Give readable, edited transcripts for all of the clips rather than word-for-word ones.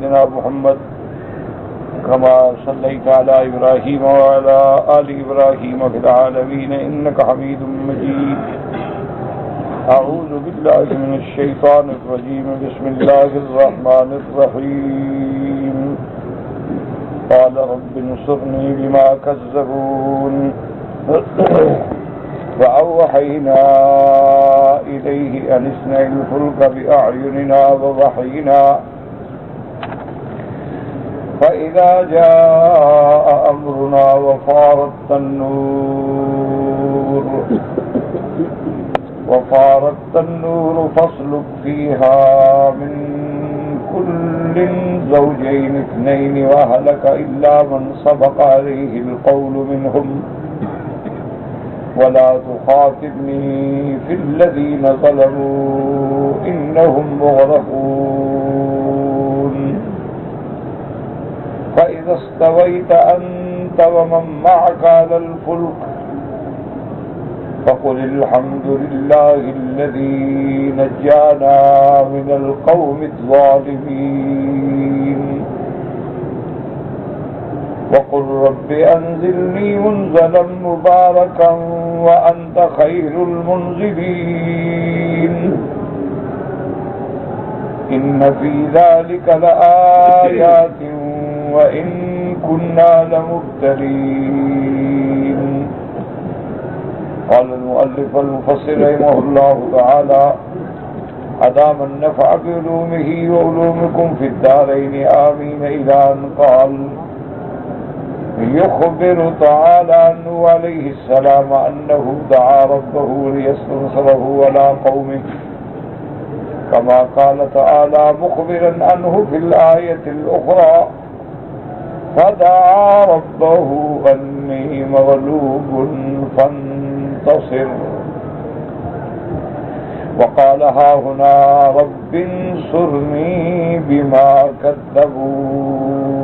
سيدنا محمد كما صليت على إبراهيم وعلى آل إبراهيم في العالمين إنك حميد مجيد. أعوذ بالله من الشيطان الرجيم. بسم الله الرحمن الرحيم. قال رب انصرني بما كذبون وأوحينا إليه أن اصنع الفلك بأعيننا ووحينا فإذا جاء أمرنا وفارت النور فاسلك فيها من كل زوجين اثنين وأهلك إلا من سبق عليه القول منهم ولا تخاطبني في الذين ظلموا إنهم مغرقون. فإذا استويت أنت ومن معك على الفلك فقل الحمد لله الذي نجانا من القوم الظالمين وقل رب أنزلني منزلا مباركا وأنت خير المنزلين. إن في ذلك لآيات وإن كنا لمبتلين. قال المؤلف المفسر رحمه الله تعالى أدام النفع بعلومه وعلومكم في الدارين آمين. إلى أن قال يخبر تعالى عنه عليه السلام أنه دعا ربه ليستنصره على قومه كما قال تعالى مخبرا عنه في الآية الأخرى فدعا ربه أني مغلوب فانتصر. وقال ها هنا رب انصرني بما كذبون.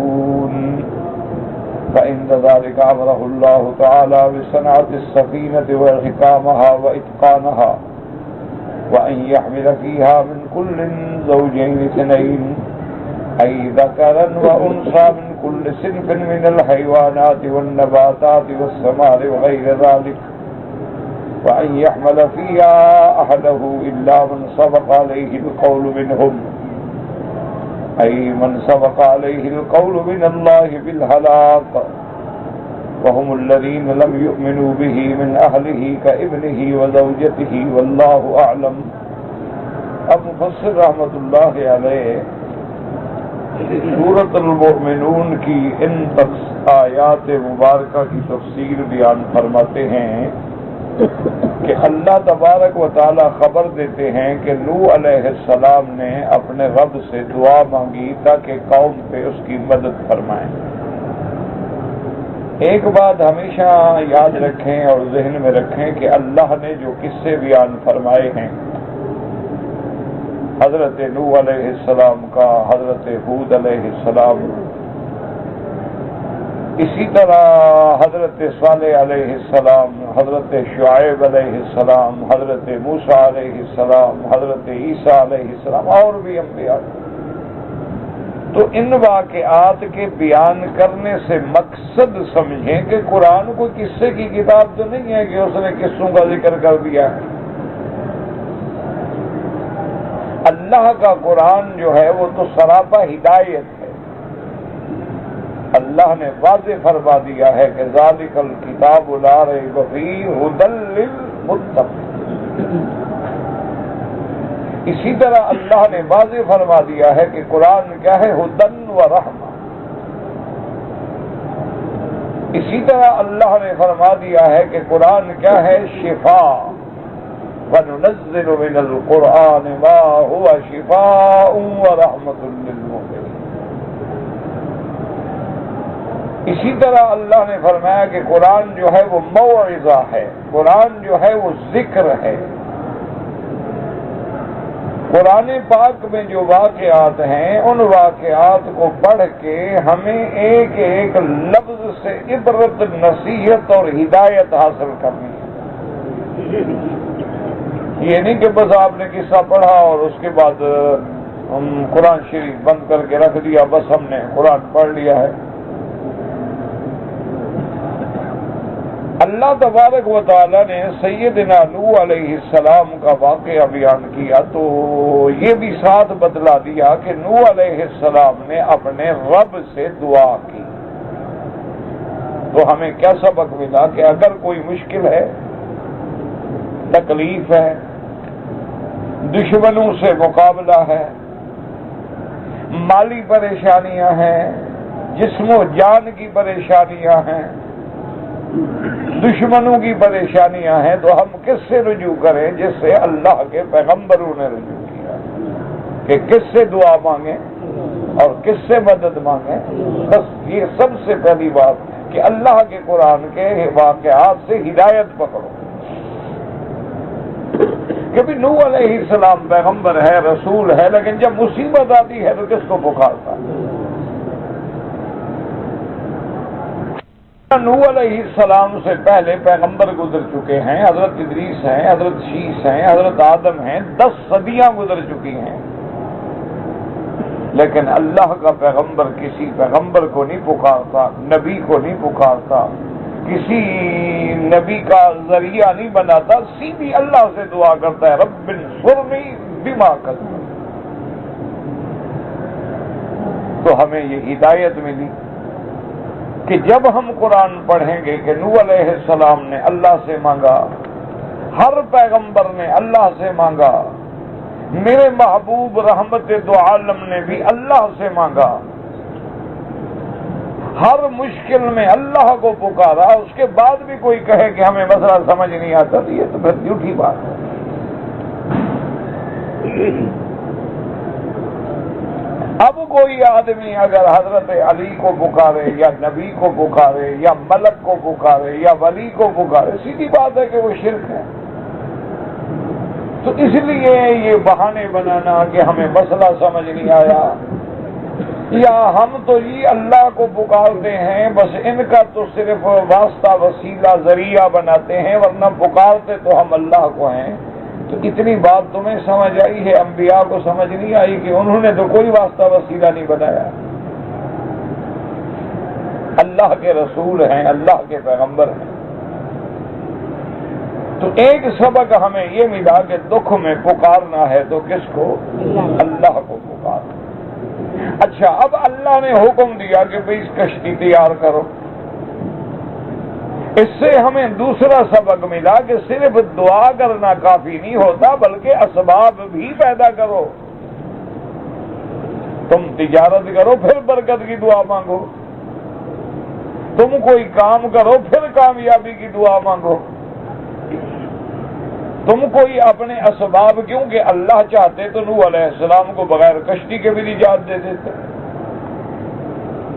فإن ذلك أمره الله تعالى بصنعة السفينة وإحكامها وإتقانها وأن يحمل فيها من كل زوجين اثنين أي ذكرا وأنثى من كل صنف من الحيوانات والنباتات والثمار وغير ذلك وأن يحمل فيها أحده إلا من سبق عليه القول منهم أي من سبق عليه القول من الله بالهلاك وهم الذين لم يؤمنوا به من أهله كابنه وزوجته والله أعلم. اب مفسر رحمت اللہ علیہ سورۃ المؤمنون کی ان آیات مبارکہ کی تفسیر بیان فرماتے ہیں کہ اللہ تبارک و تعالی خبر دیتے ہیں کہ نوح علیہ السلام نے اپنے رب سے دعا مانگی تاکہ قوم پہ اس کی مدد فرمائیں. ایک بات ہمیشہ یاد رکھیں اور ذہن میں رکھیں کہ اللہ نے جو قصے بیان فرمائے ہیں حضرت نوح علیہ السلام کا، حضرت ہود علیہ السلام، اسی طرح حضرت صالح علیہ السلام، حضرت شعیب علیہ السلام، حضرت موسیٰ علیہ السلام، حضرت عیسیٰ علیہ السلام اور بھی انبیاء. تو ان واقعات کے بیان کرنے سے مقصد سمجھیں کہ قرآن کوئی قصے کی کتاب تو نہیں ہے کہ اس نے قصوں کا ذکر کر دیا ہے. اللہ کا قرآن جو ہے وہ تو سراپا ہدایت ہے. اللہ نے واضح فرما دیا ہے کہ ذالک الکتاب لا ریب فیہ ھدی للمتقین. اسی طرح اللہ نے واضح فرما دیا ہے کہ قرآن کیا ہے؟ ھدی و رحمہ. اسی طرح اللہ نے فرما دیا ہے کہ قرآن کیا ہے؟ شفاء. وَنُنَزِّلُ مِنَ الْقُرْآنِ مَا هُوَ شِفَاءٌ وَرَحْمَةٌ لِّلْمُؤْمِنِينَ. اسی طرح اللہ نے فرمایا کہ قرآن جو ہے وہ موعظہ ہے، قرآن جو ہے وہ ذکر ہے. قرآن پاک میں جو واقعات ہیں ان واقعات کو پڑھ کے ہمیں ایک ایک لفظ سے عبرت، نصیحت اور ہدایت حاصل کرنی ہے. یہ نہیں کہ بس آپ نے قصہ پڑھا اور اس کے بعد قرآن شریف بند کر کے رکھ دیا، بس ہم نے قرآن پڑھ لیا ہے۔ اللہ تبارک و تعالی نے سیدنا نوح علیہ السلام کا واقعہ بیان کیا تو یہ بھی ساتھ بتلا دیا کہ نوح علیہ السلام نے اپنے رب سے دعا کی۔ تو ہمیں کیا سبق ملا کہ اگر کوئی مشکل ہے، تکلیف ہے، دشمنوں سے مقابلہ ہے، مالی پریشانیاں ہیں، جسم و جان کی پریشانیاں ہیں، دشمنوں کی پریشانیاں ہیں، تو ہم کس سے رجوع کریں؟ جس سے اللہ کے پیغمبروں نے رجوع کیا کہ کس سے دعا مانگیں اور کس سے مدد مانگیں۔ بس یہ سب سے پہلی بات کہ اللہ کے قرآن کے واقعات سے ہدایت پکڑو کہ بھی نوح علیہ السلام پیغمبر ہے، رسول ہے، لیکن جب مصیبت آتی ہے تو کس کو پکارتا ہے؟ نوح علیہ السلام سے پہلے پیغمبر گزر چکے ہیں، حضرت ادریس ہیں، حضرت شیس ہیں، حضرت آدم ہیں، 10 صدیاں گزر چکی ہیں، لیکن اللہ کا پیغمبر کسی پیغمبر کو نہیں پکارتا، نبی کو نہیں پکارتا، کسی نبی کا ذریعہ نہیں بناتا، سیدھی اللہ سے دعا کرتا ہے، رب انصرنی بما کذبون۔ تو ہمیں یہ ہدایت ملی کہ جب ہم قرآن پڑھیں گے کہ نوح علیہ السلام نے اللہ سے مانگا، ہر پیغمبر نے اللہ سے مانگا، میرے محبوب رحمت دو عالم نے بھی اللہ سے مانگا، ہر مشکل میں اللہ کو پکارا، اس کے بعد بھی کوئی کہے کہ ہمیں مسئلہ سمجھ نہیں آتا تو یہ تو پھر جھوٹی بات ہے۔ اب کوئی آدمی اگر حضرت علی کو پکارے یا نبی کو پکارے یا ملک کو پکارے یا ولی کو پکارے، سیدھی بات ہے کہ وہ شرک ہے۔ تو اس لیے یہ بہانے بنانا کہ ہمیں مسئلہ سمجھ نہیں آیا یا ہم تو یہ اللہ کو پکارتے ہیں، بس ان کا تو صرف واسطہ وسیلہ ذریعہ بناتے ہیں، ورنہ پکارتے تو ہم اللہ کو ہیں، تو اتنی بات تمہیں سمجھ آئی ہے، انبیاء کو سمجھ نہیں آئی کہ انہوں نے تو کوئی واسطہ وسیلہ نہیں بنایا، اللہ کے رسول ہیں، اللہ کے پیغمبر ہیں۔ تو ایک سبق ہمیں یہ ملا کہ دکھ میں پکارنا ہے تو کس کو؟ اللہ کو پکارنا۔ اچھا، اب اللہ نے حکم دیا کہ بھئی اس کشتی تیار کرو، اس سے ہمیں دوسرا سبق ملا کہ صرف دعا کرنا کافی نہیں ہوتا، بلکہ اسباب بھی پیدا کرو۔ تم تجارت کرو پھر برکت کی دعا مانگو، تم کوئی کام کرو پھر کامیابی کی دعا مانگو، تم کوئی اپنے اسباب، کیونکہ اللہ چاہتے تو نوح علیہ السلام کو بغیر کشتی کے بھی نجات دے دیتے۔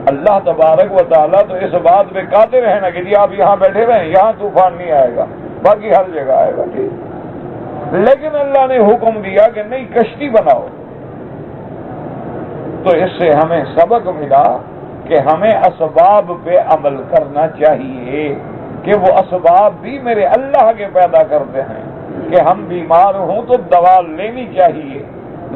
اللہ تبارک و تعالیٰ تو اس بات پہ قادر ہے نا کہ جی آپ یہاں بیٹھے رہیں، یہاں طوفان نہیں آئے گا، باقی ہر جگہ آئے گا، ٹھیک، لیکن اللہ نے حکم دیا کہ نہیں، کشتی بناؤ۔ تو اس سے ہمیں سبق ملا کہ ہمیں اسباب پہ عمل کرنا چاہیے، کہ وہ اسباب بھی میرے اللہ کے پیدا کرتے ہیں، کہ ہم بیمار ہوں تو دوا لینی چاہیے،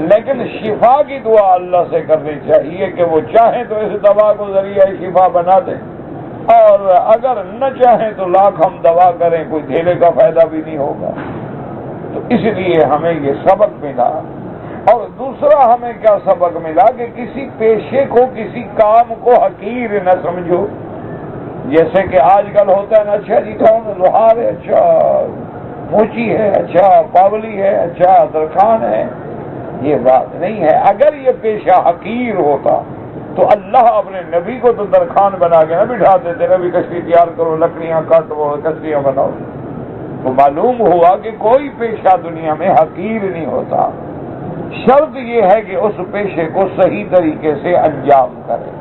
لیکن شفا کی دعا اللہ سے کرنی چاہیے کہ وہ چاہیں تو اس دوا کو ذریعہ شفا بنا دیں، اور اگر نہ چاہیں تو لاکھ ہم دوا کریں، کوئی دھیلے کا فائدہ بھی نہیں ہوگا۔ تو اس لیے ہمیں یہ سبق ملا۔ اور دوسرا ہمیں کیا سبق ملا کہ کسی پیشے کو، کسی کام کو حقیر نہ سمجھو، جیسے کہ آج کل ہوتا ہے نا، اچھا جی کون لوہار ہے، اچھا موچی ہے، اچھا پاولی ہے، اچھا درخان ہے، یہ بات نہیں ہے۔ اگر یہ پیشہ حقیر ہوتا تو اللہ اپنے نبی کو تو درخان بنا کے نہ بٹھا دیتے، نبی کشتی تیار کرو، لکڑیاں کاٹو، کشتیاں بناؤ۔ تو معلوم ہوا کہ کوئی پیشہ دنیا میں حقیر نہیں ہوتا، شرط یہ ہے کہ اس پیشے کو صحیح طریقے سے انجام کرے۔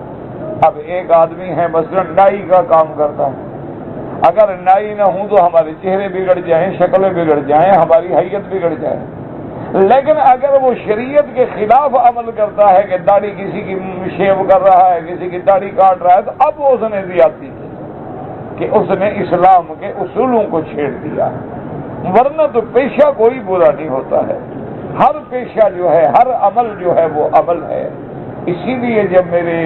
اب ایک آدمی ہے مثلا نائی کا کام کرتا ہے، اگر نائی نہ ہوں تو ہمارے چہرے بگڑ جائیں، شکلیں بگڑ جائیں، ہماری حیت بگڑ جائے، لیکن اگر وہ شریعت کے خلاف عمل کرتا ہے کہ داڑھی کسی کی شیو کر رہا ہے، کسی کی داڑھی کاٹ رہا ہے، تو اب اس نے زیادتی کی کہ اس نے اسلام کے اصولوں کو چھیڑ دیا، ورنہ تو پیشہ کوئی برا نہیں ہوتا ہے، ہر پیشہ جو ہے، ہر عمل جو ہے وہ عمل ہے۔ اسی لیے جب میرے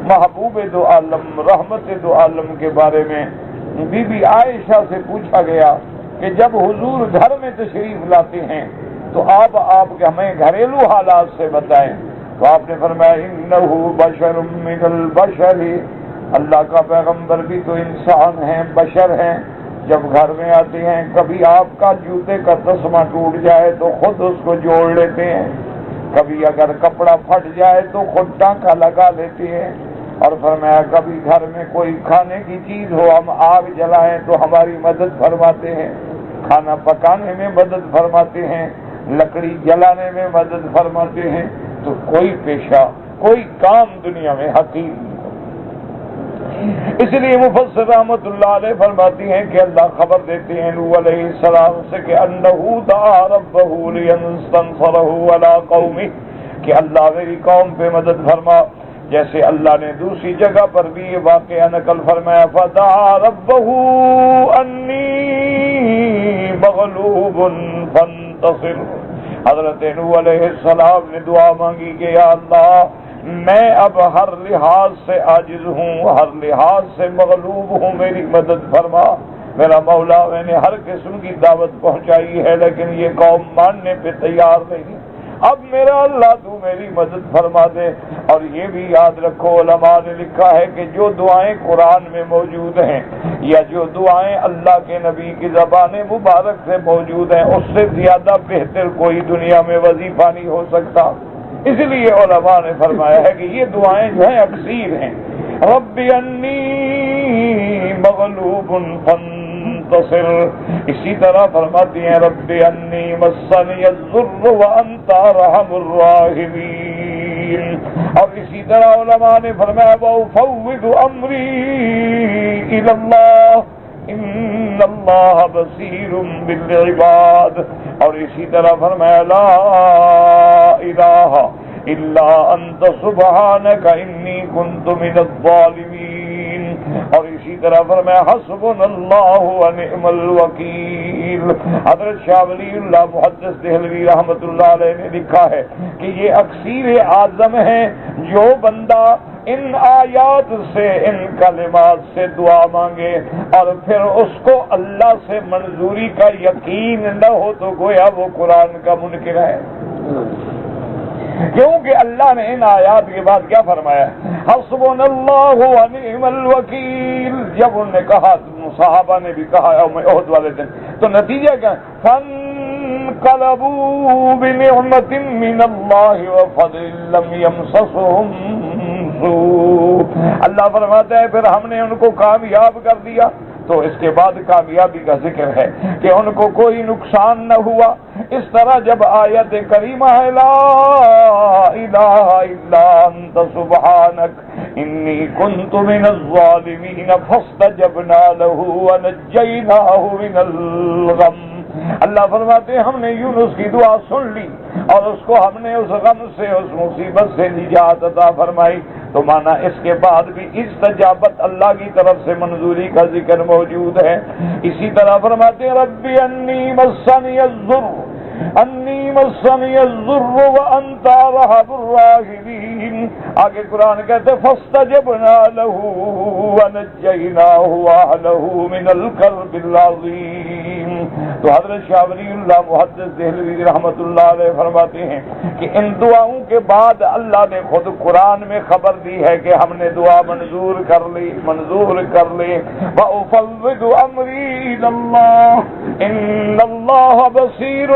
محبوب دو عالم رحمت دو عالم کے بارے میں بی بی عائشہ سے پوچھا گیا کہ جب حضور گھر میں تشریف لاتے ہیں تو آپ کے ہمیں گھریلو حالات سے بتائیں، تو آپ نے فرمایا انہ بشر من البشر، اللہ کا پیغمبر بھی تو انسان ہیں، بشر ہیں۔ جب گھر میں آتے ہیں کبھی آپ کا جوتے کا تسمہ ٹوٹ جائے تو خود اس کو جوڑ لیتے ہیں، کبھی اگر کپڑا پھٹ جائے تو خود ٹانکا لگا لیتے ہیں، اور فرمایا کبھی گھر میں کوئی کھانے کی چیز ہو ہم آگ جلائیں تو ہماری مدد فرماتے ہیں، کھانا پکانے میں مدد فرماتے ہیں، لکڑی جلانے میں مدد فرماتے ہیں۔ تو کوئی پیشہ کوئی کام دنیا میں حقیر نہیں۔ اس لیے مفسر رحمت اللہ علیہ فرماتی ہیں کہ اللہ خبر دیتے ہیں نوح علیہ السلام سے کہ انہ دعا ربہ لیستنصرہ علی قومہ، کہ اللہ میری قوم پہ مدد فرما۔ جیسے اللہ نے دوسری جگہ پر بھی یہ واقعہ نقل فرمایا فدعا ربہ انی مغلوب فانتصر، حضرت نوح علیہ السلام نے دعا مانگی کہ یا اللہ میں اب ہر لحاظ سے عاجز ہوں، ہر لحاظ سے مغلوب ہوں، میری مدد فرما۔ میرا مولا میں نے ہر قسم کی دعوت پہنچائی ہے لیکن یہ قوم ماننے پہ تیار نہیں، اب میرا اللہ تو میری مدد فرما دے۔ اور یہ بھی یاد رکھو علماء نے لکھا ہے کہ جو دعائیں قرآن میں موجود ہیں یا جو دعائیں اللہ کے نبی کی زبان مبارک سے موجود ہیں اس سے زیادہ بہتر کوئی دنیا میں وظیفہ نہیں ہو سکتا۔ اس لیے علماء نے فرمایا ہے کہ یہ دعائیں جو ہیں اکثیر ہیں، رب انی مغلوب فانتصر، اسی طرح فرماتی ہیں رب انی مسنی الضر وانت ارحم الراحمین، اور اسی طرح علماء نے فرمایا وافوض امری الی اللہ ان اللہ بصیر بالعباد، اور اسی طرح فرمایا لا الہ الا انت سبحانک انی کنت من الظالمین، اور اسی طرح فرمایا حسبنا اللہ ونعم الوکیل۔ حضرت شاہ ولی اللہ محدث دہلوی رحمت اللہ علیہ نے لکھا ہے کہ یہ اکثیر اعظم ہے، جو بندہ ان آیات سے ان کلمات سے دعا مانگے اور پھر اس کو اللہ سے منظوری کا یقین نہ ہو تو گویا وہ قرآن کا منکر ہے، کیونکہ اللہ نے ان آیات کے بعد کیا فرمایا حسبنا اللہ ونعم الوکیل۔ جب انہوں نے کہا صحابہ نے بھی کہا یوم احد والے دن تو نتیجہ کیا فانقلبوا بنعمت من اللہ وفضل لم یمسسهم اللہ فرماتا ہے پھر ہم نے ان کو کامیاب کر دیا۔ تو اس کے بعد کامیابی کا ذکر ہے کہ ان کو کوئی نقصان نہ ہوا۔ اس طرح جب آیت کریمہ ہے لا الہ الا انت سبحانک انی کنت من الظالمین فاستجبنا له ونجیناہ من الغم، اللہ فرماتے ہیں ہم نے یونس کی دعا سن لی اور اس کو ہم نے اس غم سے اس مصیبت سے نجات عطا فرمائی۔ تو مانا اس کے بعد بھی استجابت اللہ کی طرف سے منظوری کا ذکر موجود ہے۔ اسی طرح فرماتے ہیں رب انی مسنی الضر وانت ارحم الراحمین، آگے قرآن کہتے فاستجبنا له ونجیناہ واہلہ من الکرب العظیم۔ تو حضرت شاہ ولی اللہ محدث دہلوی رحمت اللہ علیہ فرماتے ہیں کہ ان دعاؤں کے بعد اللہ نے خود قرآن میں خبر دی ہے کہ ہم نے دعا منظور کر لی وَأُفَوِّضُ أَمْرِي إِلَى اللَّهِ إِنَّ اللَّهَ بَصِيرٌ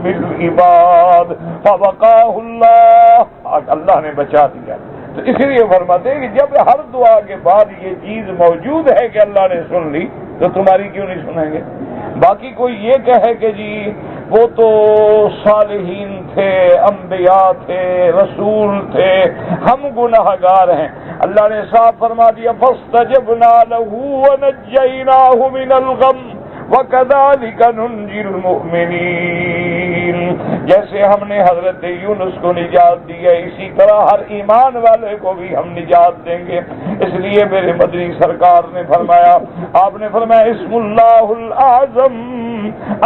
بِالْعِبَادِ فَوَقَاهُ اللَّهُ، اللہ نے بچا دیا۔ تو اس لیے فرماتے ہیں کہ جب ہر دعا کے بعد یہ چیز موجود ہے کہ اللہ نے سن لی تو تمہاری کیوں نہیں سنیں گے؟ باقی کوئی یہ کہے کہ جی وہ تو صالحین تھے، انبیاء تھے، رسول تھے، ہم گناہگار ہیں، اللہ نے صاف فرما دیا فاستجبنا له ونجیناہ من الغم وَكَذَلِكَ نُنْجِي الْمُؤْمِنِينَ، جیسے ہم نے حضرت یونس کو نجات دی ہے اسی طرح ہر ایمان والے کو بھی ہم نجات دیں گے۔ اس لیے میرے مدنی سرکار نے فرمایا، آپ نے فرمایا اسم اللہ الاعظم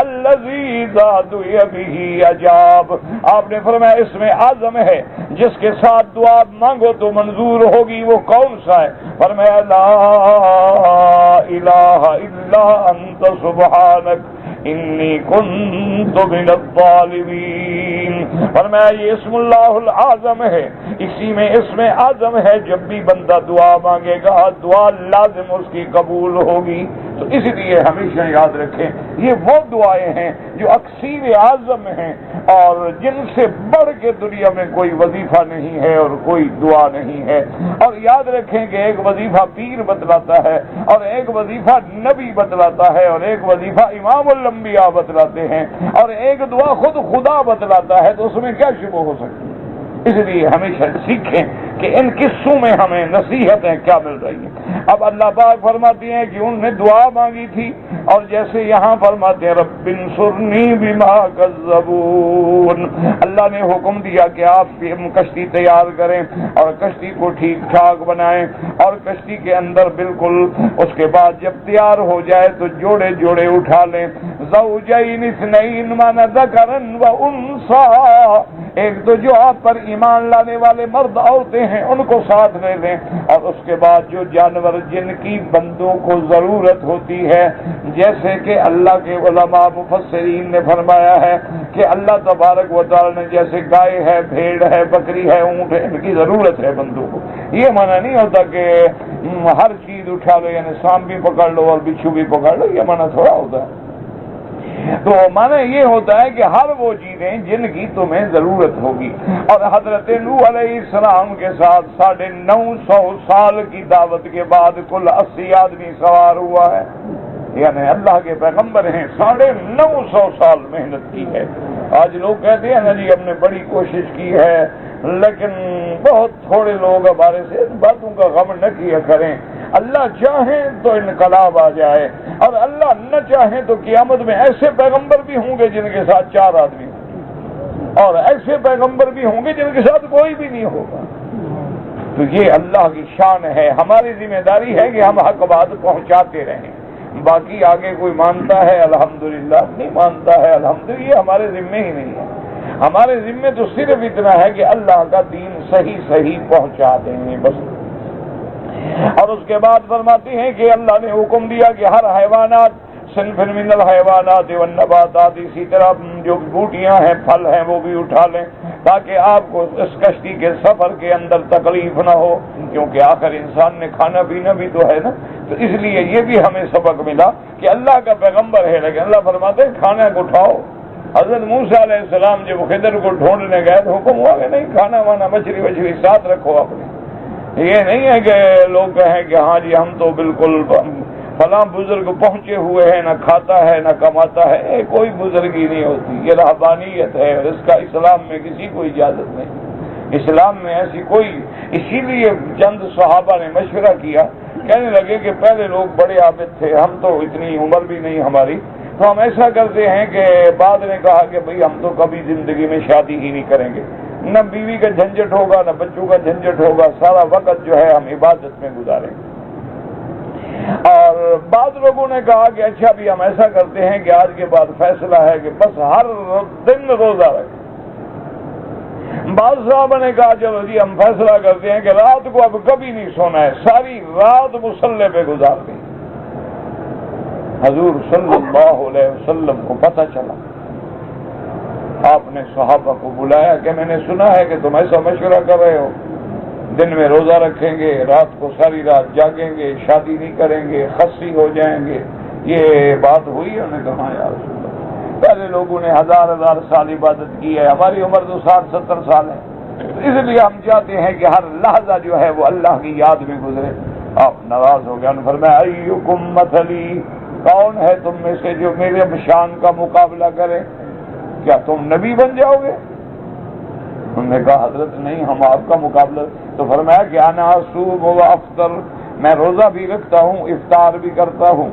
الذی ذا دعی بہ اجاب. آپ نے فرمایا اس میں اعظم ہے جس کے ساتھ دعا مانگو تو منظور ہوگی. وہ کون سا ہے؟ فرمایا لا الہ الا انت سبحانک انی کنت من الظالمین. فرمایا یہ اسم اللہ العظم ہے. اسی میں اسم اعظم ہے. جب بھی بندہ دعا مانگے گا دعا لازم اس کی قبول ہوگی. تو اس لیے ہمیشہ یاد رکھیں یہ وہ دعائیں ہیں جو اکثیر اعظم ہیں اور جن سے بڑھ کے دنیا میں کوئی وظیفہ نہیں ہے اور کوئی دعا نہیں ہے. اور یاد رکھیں کہ ایک وظیفہ پیر بتلاتا ہے اور ایک وظیفہ نبی بتلاتا ہے اور ایک وظیفہ امام الانبیاء بتلاتے ہیں اور ایک دعا خود خدا بتلاتا ہے. تو اس میں کیا شبہ ہو سکتی ہے؟ اس لیے ہمیشہ سیکھیں کہ ان قصوں میں ہمیں نصیحتیں کیا مل رہی ہیں. اب اللہ پاک فرماتی ہیں کہ انہوں نے دعا مانگی تھی اور جیسے یہاں فرماتے ہیں رب انصرنی بما کذبون. اللہ نے حکم دیا کہ آپ کشتی تیار کریں اور کشتی کو ٹھیک ٹھاک بنائیں اور کشتی کے اندر بالکل اس کے بعد جب تیار ہو جائے تو جوڑے جوڑے اٹھا لیں. زوجین اثنین من ذکر و انثی. ایک تو جو آپ پر ایمان لانے والے مرد عورتیں ہیں ان کو ساتھ لے لیں اور اس کے بعد جو جانور جن کی بندوں کو ضرورت ہوتی ہے جیسے کہ اللہ کے علماء مفسرین نے فرمایا ہے کہ اللہ تبارک و تعالی نے جیسے گائے ہے بھیڑ ہے بکری ہے اونٹ ہے ان کی ضرورت ہے بندوں کو. یہ منع نہیں ہوتا کہ ہر چیز اٹھا لو یعنی سانپ بھی پکڑ لو اور بچھو بھی پکڑ لو. یہ منع تھوڑا ہوتا ہے. تو معنی یہ ہوتا ہے کہ ہر وہ چیزیں جن کی تمہیں ضرورت ہوگی. اور حضرت نوح علیہ السلام کے ساتھ 950 سال کی دعوت کے بعد کل 80 آدمی سوار ہوا ہے. یعنی اللہ کے پیغمبر ہیں 950 سال محنت کی ہے. آج لوگ کہتے ہیں نا جی ہم نے بڑی کوشش کی ہے لیکن بہت تھوڑے لوگ ہمارے سے باتوں کا غم نہ کیا کریں. اللہ چاہیں تو انقلاب آ جائے اور اللہ نہ چاہیں تو قیامت میں ایسے پیغمبر بھی ہوں گے جن کے ساتھ 4 آدمی ہوں اور ایسے پیغمبر بھی ہوں گے جن کے ساتھ کوئی بھی نہیں ہوگا. تو یہ اللہ کی شان ہے. ہماری ذمہ داری ہے کہ ہم حق بات پہنچاتے رہیں. باقی آگے کوئی مانتا ہے الحمدللہ نہیں مانتا ہے الحمدللہ یہ ہمارے ذمے ہی نہیں ہے. ہمارے ذمے تو صرف اتنا ہے کہ اللہ کا دین صحیح پہنچا دیں بس. اور اس کے بعد فرماتی ہیں کہ اللہ نے حکم دیا کہ ہر حیوانات صنف من الحیوانات والنباتات اسی طرح جو بوٹیاں ہیں پھل ہیں وہ بھی اٹھا لیں تاکہ آپ کو اس کشتی کے سفر کے اندر تکلیف نہ ہو کیونکہ آخر انسان نے کھانا پینا بھی تو ہے نا. تو اس لیے یہ بھی ہمیں سبق ملا کہ اللہ کا پیغمبر ہے لیکن اللہ فرماتے ہیں کھانا کو اٹھاؤ. حضرت موسیٰ علیہ السلام جب خضر کو ڈھونڈنے گئے تو حکم ہوا کہ نہیں کھانا وانا مچھلی ساتھ رکھو اپنے. یہ نہیں ہے کہ لوگ کہیں کہ ہاں جی ہم تو بالکل فلاں بزرگ پہنچے ہوئے ہیں نہ کھاتا ہے نہ کماتا ہے. کوئی بزرگی نہیں ہوتی. یہ رہبانیت ہے اور اس کا اسلام میں کسی کو اجازت نہیں. اسلام میں ایسی کوئی. اسی لیے چند صحابہ نے مشورہ کیا کہنے لگے کہ پہلے لوگ بڑے عابد تھے ہم تو اتنی عمر بھی نہیں ہماری تو ہم ایسا کرتے ہیں کہ بعد نے کہا کہ بھئی ہم تو کبھی زندگی میں شادی ہی نہیں کریں گے نہ بیوی کا جھنجٹ ہوگا نہ بچوں کا جھنجٹ ہوگا سارا وقت جو ہے ہم عبادت میں گزاریں گے. اور بعض لوگوں نے کہا کہ اچھا بھی ہم ایسا کرتے ہیں کہ آج کے بعد فیصلہ ہے کہ بس ہر دن روزہ رکھیں. بعض صاحب نے کہا چلو جی ہم فیصلہ کرتے ہیں کہ رات کو اب کبھی نہیں سونا ہے ساری رات مصلی پہ گزار دیں. حضور صلی اللہ علیہ وسلم کو پتہ چلا آپ نے صحابہ کو بلایا کہ میں نے سنا ہے کہ تم ایسا مشورہ کر رہے ہو دن میں روزہ رکھیں گے رات کو ساری رات جاگیں گے شادی نہیں کریں گے خصی ہو جائیں گے. یہ بات ہوئی ہے. انہوں نے کہا یا رسول اللہ پہلے لوگوں نے 1000 سال عبادت کی ہے ہماری عمر تو 60-70 سال ہے اس لیے ہم چاہتے ہیں کہ ہر لحظہ جو ہے وہ اللہ کی یاد میں گزرے. آپ ناراض ہو گیا. فرمایا ایکم مثلی کون ہے تم میں سے جو میرے شان کا مقابلہ کرے کیا تم نبی بن جاؤ گے. انہوں نے کہا حضرت نہیں ہم آپ کا مقابلہ. تو فرمایا کہ انا اصوم و افطر میں روزہ بھی رکھتا ہوں افطار بھی کرتا ہوں.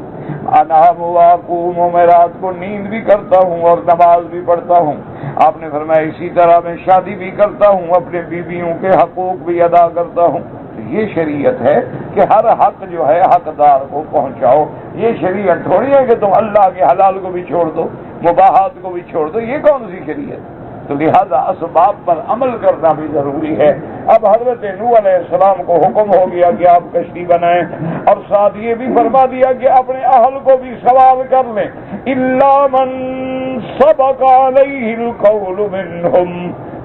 انام و اقوم میں رات کو نیند بھی کرتا ہوں اور نماز بھی پڑھتا ہوں. آپ نے فرمایا اسی طرح میں شادی بھی کرتا ہوں اپنے بیویوں کے حقوق بھی ادا کرتا ہوں. یہ شریعت ہے کہ ہر حق جو ہے حقدار کو پہنچاؤ. یہ شریعت تھوڑی ہے کہ تم اللہ کے حلال کو بھی چھوڑ دو، مباحات کو بھی چھوڑ دو. یہ کون سی شریعت؟ تو لہذا اسباب پر عمل کرنا بھی ضروری ہے. اب حضرت نوح علیہ السلام کو حکم ہو گیا کہ آپ کشتی بنائیں، اور ساتھ یہ بھی فرما دیا کہ اپنے اہل کو بھی سوار کر لیں. الا من سبق علیہ القول منہم،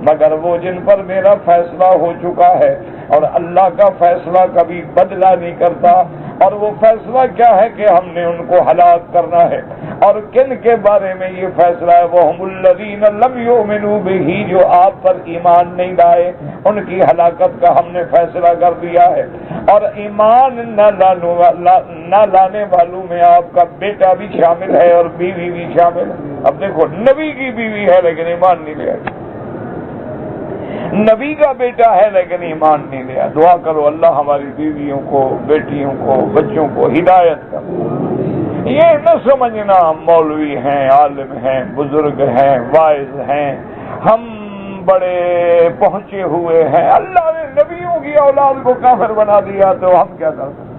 مگر وہ جن پر میرا فیصلہ ہو چکا ہے. اور اللہ کا فیصلہ کبھی بدلہ نہیں کرتا. اور وہ فیصلہ کیا ہے کہ ہم نے ان کو ہلاک کرنا ہے. اور کن کے بارے میں یہ فیصلہ ہے؟ وَهُمُ الَّذِينَ لَمْ يُؤْمِنُوا بِهِ، جو آپ پر ایمان نہیں لائے ان کی ہلاکت کا ہم نے فیصلہ کر دیا ہے. اور ایمان نہ لانے والوں میں آپ کا بیٹا بھی شامل ہے اور بیوی بھی شامل ہے. اب دیکھو، نبی کی بیوی ہے لیکن ایمان نہیں لیا، نبی کا بیٹا ہے لیکن ایمان نہیں لیا. دعا کرو اللہ ہماری بیویوں کو، بیٹیوں کو، بچوں کو ہدایت کرو. یہ نہ سمجھنا مولوی ہیں، عالم ہیں، بزرگ ہیں، واعظ ہیں، ہم بڑے پہنچے ہوئے ہیں. اللہ نے نبیوں کی اولاد کو کافر بنا دیا تو ہم کیا کر سکتے؟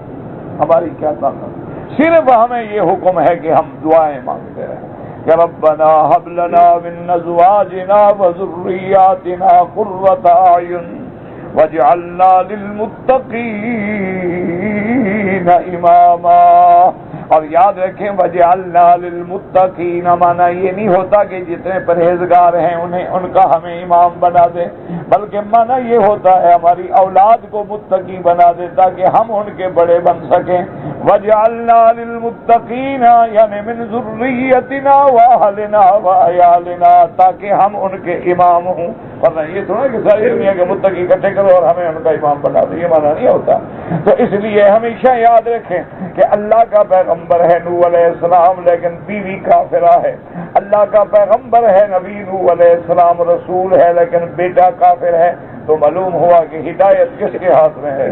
ہماری کیا طاقت؟ صرف ہمیں یہ حکم ہے کہ ہم دعائیں مانگتے رہیں کہ ربنا هب لنا من ازواجنا وذرياتنا قرة اعين واجعلنا للمتقين اماما. اور یاد رکھیں وجعلنا للمتقین، مانا یہ نہیں ہوتا کہ جتنے پرہیزگار ہیں ان کا ہمیں امام بنا دیں، بلکہ مانا یہ ہوتا ہے ہماری اولاد کو متقی بنا دے تاکہ ہم ان کے بڑے بن سکیں. وجعلنا للمتقین یعنی من ذریتنا واہلنا وعیالنا، تاکہ ہم ان کے امام ہوں. ورنہ یہ تھوڑا کہ ساری دنیا کے متقی اکٹھے کرو اور ہمیں ان کا امام بنا دو، یہ مانا نہیں ہوتا. تو اس لیے ہمیشہ یاد رکھیں کہ اللہ کا پیغمبر ہے نوح علیہ السلام لیکن بیوی کافرہ ہے. اللہ کا پیغمبر ہے نبی نوح علیہ السلام رسول ہے لیکن بیٹا کافر ہے. تو معلوم ہوا کہ ہدایت کس کے ہاتھ میں ہے؟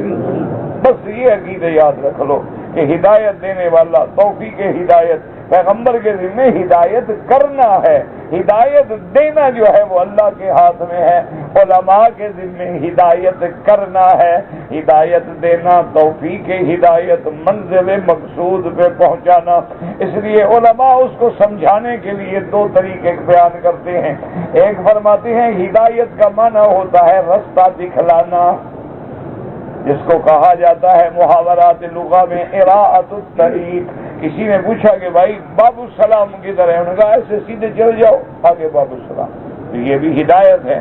بس یہ عقیدہ یاد رکھ لو کہ ہدایت دینے والا، توفیق ہدایت پیغمبر کے ذمہ ہدایت کرنا ہے، ہدایت دینا جو ہے وہ اللہ کے ہاتھ میں ہے. علماء کے ذمہ ہدایت کرنا ہے، ہدایت دینا، توفیق ہدایت، منزل مقصود پہ پہنچانا. اس لیے علماء اس کو سمجھانے کے لیے دو طریقے بیان کرتے ہیں. ایک فرماتے ہیں ہدایت کا معنی ہوتا ہے رستہ دکھلانا، جس کو کہا جاتا ہے محاورات لغہ میں اراءۃ الطریق. کسی نے پوچھا کہ بھائی باب السلام کدھر ہے؟ انہوں نے کہا ایسے سیدھے چل جاؤ آگے باب السلام. تو یہ بھی ہدایت ہے.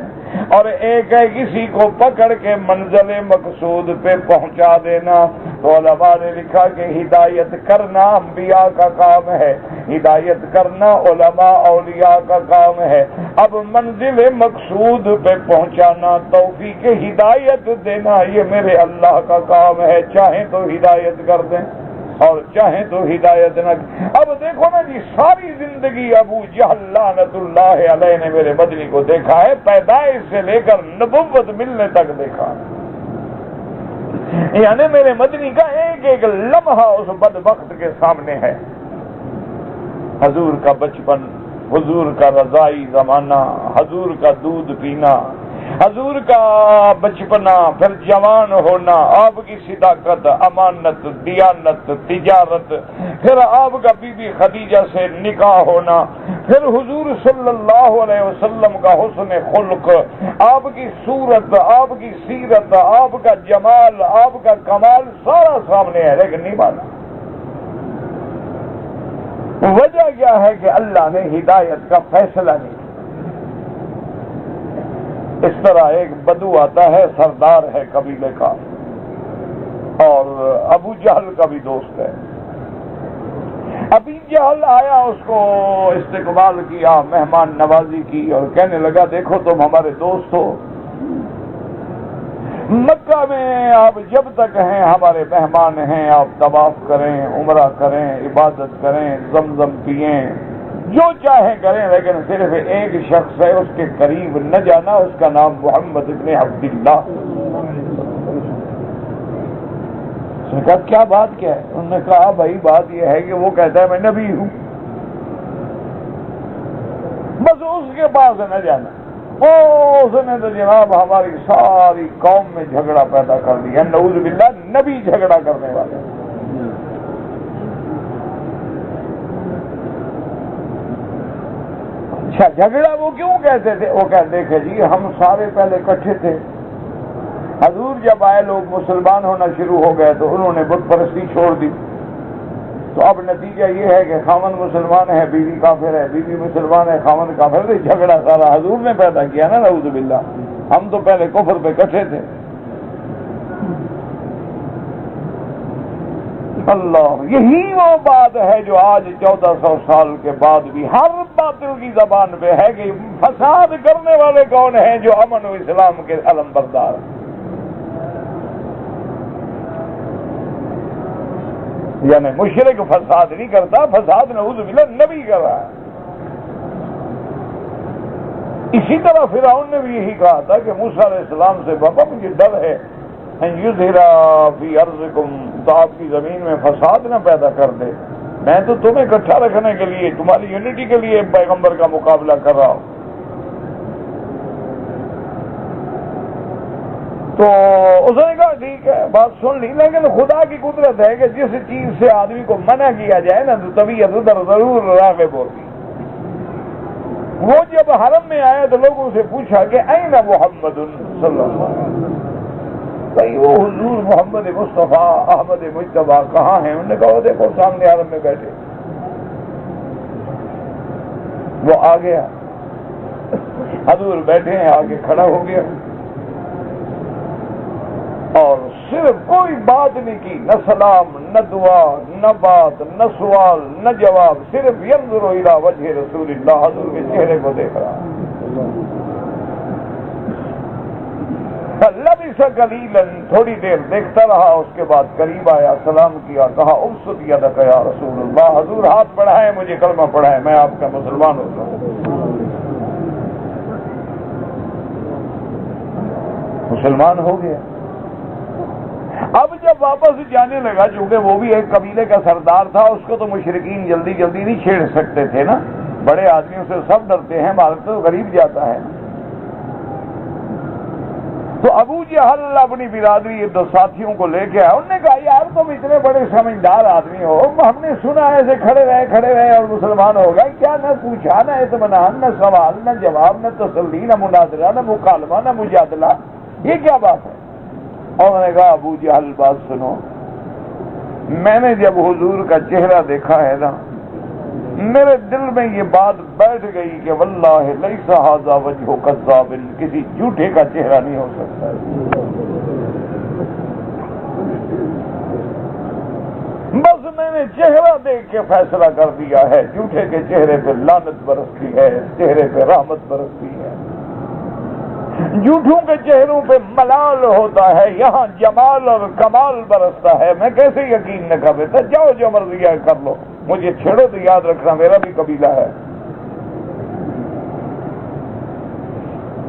اور ایک ہے کسی کو پکڑ کے منزل مقصود پہ پہنچا دینا. تو علماء نے لکھا کہ ہدایت کرنا انبیاء کا کام ہے، ہدایت کرنا علماء اولیاء کا کام ہے. اب منزل مقصود پہ پہنچانا، توفیق ہدایت دینا، یہ میرے اللہ کا کام ہے. چاہیں تو ہدایت کر دیں اور چاہیں تو ہدایت نہ. اب دیکھو نا جی، ساری زندگی ابو جہل لعنت اللہ علیہ نے میرے مدنی کو دیکھا ہے، پیدائش سے لے کر نبوت ملنے تک دیکھا. یعنی میرے مدنی کا ایک ایک لمحہ اس بدبخت کے سامنے ہے. حضور کا بچپن، حضور کا رضائی زمانہ، حضور کا دودھ پینا، حضور کا بچپنا، پھر جوان ہونا، آپ کی صداقت، امانت، دیانت، تجارت، پھر آپ کا بی بی خدیجہ سے نکاح ہونا، پھر حضور صلی اللہ علیہ وسلم کا حسن خلق، آپ کی صورت، آپ کی سیرت، آپ کا جمال، آپ کا کمال سارا سامنے ہے لیکن نہیں مانا. وجہ کیا ہے کہ اللہ نے ہدایت کا فیصلہ نہیں. اس طرح ایک بدو آتا ہے، سردار ہے قبیلے کا اور ابو جہل کا بھی دوست ہے. ابو جہل آیا، اس کو استقبال کیا، مہمان نوازی کی اور کہنے لگا دیکھو تم ہمارے دوست ہو، مکہ میں آپ جب تک ہیں ہمارے مہمان ہیں، آپ طواف کریں، عمرہ کریں، عبادت کریں، زمزم پئیں، جو چاہیں کریں، لیکن صرف ایک شخص ہے اس کے قریب نہ جانا، اس کا نام محمد ابن عبداللہ. اس نے کہا کیا بات کیا ہے؟ انہوں نے کہا بھائی بات یہ ہے کہ وہ کہتا ہے میں نبی ہوں، بس اس کے پاس نہ جانا. اس نے تو جناب ہماری ساری قوم میں جھگڑا پیدا کر دیا. نعوذ باللہ نبی جھگڑا کرنے والے. اچھا جھگڑا وہ کیوں کہتے تھے؟ وہ کہتے کہ جی ہم سارے پہلے اکٹھے تھے، حضور جب آئے لوگ مسلمان ہونا شروع ہو گئے تو انہوں نے بت پرستی چھوڑ دی. تو اب نتیجہ یہ ہے کہ خاوند مسلمان ہے، بیوی کافر ہے، بیوی مسلمان ہے، خاوند کافر ہے. جھگڑا سارا حضور نے پیدا کیا نا، نعوذ باللہ. ہم تو پہلے کفر پہ اکٹھے تھے. اللہ، یہی وہ بات ہے جو آج 1400 سال کے بعد بھی ہر باطل کی زبان پہ ہے کہ فساد کرنے والے کون ہیں؟ جو امن و اسلام کے علم بردار ہیں. یعنی مشرک فساد نہیں کرتا، فساد نعوذ باللہ نبی کر رہا ہے. اسی طرح فرعون نے بھی یہی کہا تھا کہ موسیٰ علیہ السلام سے، بابا مجھے ڈر ہے یظہر فی ارضکم، تو آپ کی زمین میں فساد نہ پیدا کر دے. میں تو تمہیں اکٹھا رکھنے کے لیے، تمہاری یونٹی کے لیے پیغمبر کا مقابلہ کر رہا ہوں. تو اس نے کہا ٹھیک ہے، بات سن لی، لیکن خدا کی قدرت ہے کہ جس چیز سے آدمی کو منع کیا جائے نا تو طبیعت ادھر ضرور راغب ہوتی. وہ جب حرم میں آیا تو لوگوں سے پوچھا کہ این محمد صلی اللہ علیہ وسلم، بھائی وہ حضور محمد مصطفیٰ احمد مجتبیٰ کہاں ہیں؟ انہوں نے کہا وہ دیکھو سامنے حرم میں بیٹھے. وہ آ گیا، حضور بیٹھے ہیں، آگے کھڑا ہو گیا اور صرف کوئی بات نہیں کی، نہ سلام، نہ دعا، نہ بات، نہ سوال، نہ جواب، صرف ینظر الی وجہ رسول اللہ، حضور کے چہرے کو دیکھ رہا. لبث قلیلا، تھوڑی دیر دیکھتا رہا، اس کے بعد قریب آیا، سلام کیا، کہا ابسط یدک یا رسول اللہ، حضور ہاتھ بڑھائے، مجھے کلمہ پڑھائے، میں آپ کا مسلمان ہوتا ہوں. مسلمان ہو گیا. اب جب واپس جانے لگا، چونکہ وہ بھی ایک قبیلے کا سردار تھا، اس کو تو مشرکین جلدی جلدی نہیں چھیڑ سکتے تھے نا، بڑے آدمیوں سے سب ڈرتے ہیں، مال تو غریب جاتا ہے. تو ابو جہل اپنی برادری دو ساتھیوں کو لے کے آئے. انہوں نے کہا یار تم اتنے بڑے سمجھدار آدمی ہو، ہم نے سنا ایسے کھڑے رہے اور مسلمان ہو گئے، کیا نہ پوچھا، نہ اطمینان، نہ سوال، نہ جواب، نہ تسلی، نہ مناظرہ، نہ مکالمہ، نہ مجادلہ، یہ کیا بات ہے؟ اور میں نے کہا ابو جہل بات سنو، میں نے جب حضور کا چہرہ دیکھا ہے نا، میرے دل میں یہ بات بیٹھ گئی کہ واللہ لیس ھذا وجہ کذاب، کسی جھوٹے کا چہرہ نہیں ہو سکتا. بس میں نے چہرہ دیکھ کے فیصلہ کر دیا ہے، جھوٹے کے چہرے پہ لعنت برستی ہے، چہرے پہ رحمت برستی ہے. جھوٹوں کے چہروں پہ ملال ہوتا ہے، یہاں جمال اور کمال برستا ہے. میں کیسے یقین نہ کر دیتا؟ جاؤ جو مرضی ہے کر لو، مجھے چھیڑو تو یاد رکھنا میرا بھی قبیلہ ہے.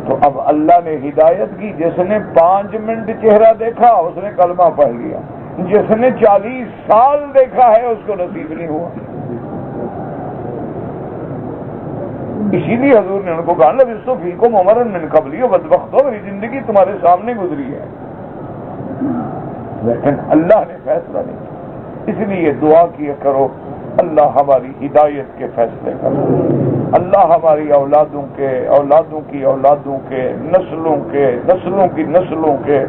تو اب اللہ نے ہدایت کی، جس نے 5 منٹ چہرہ دیکھا اس نے کلمہ پڑھ لیا، جس نے 40 سال دیکھا ہے اس کو نصیب نہیں ہوا. اسی لیے حضور نے ان کو کہا لبثت فیکم عمرا من قبلی، بدبختو میری زندگی تمہارے سامنے گزری ہے، لیکن اللہ نے فیصلہ نہیں کیا. اس لیے دعا کیا کرو اللہ ہماری ہدایت کے فیصلے کرو، اللہ ہماری اولادوں کے نسلوں کی نسلوں کے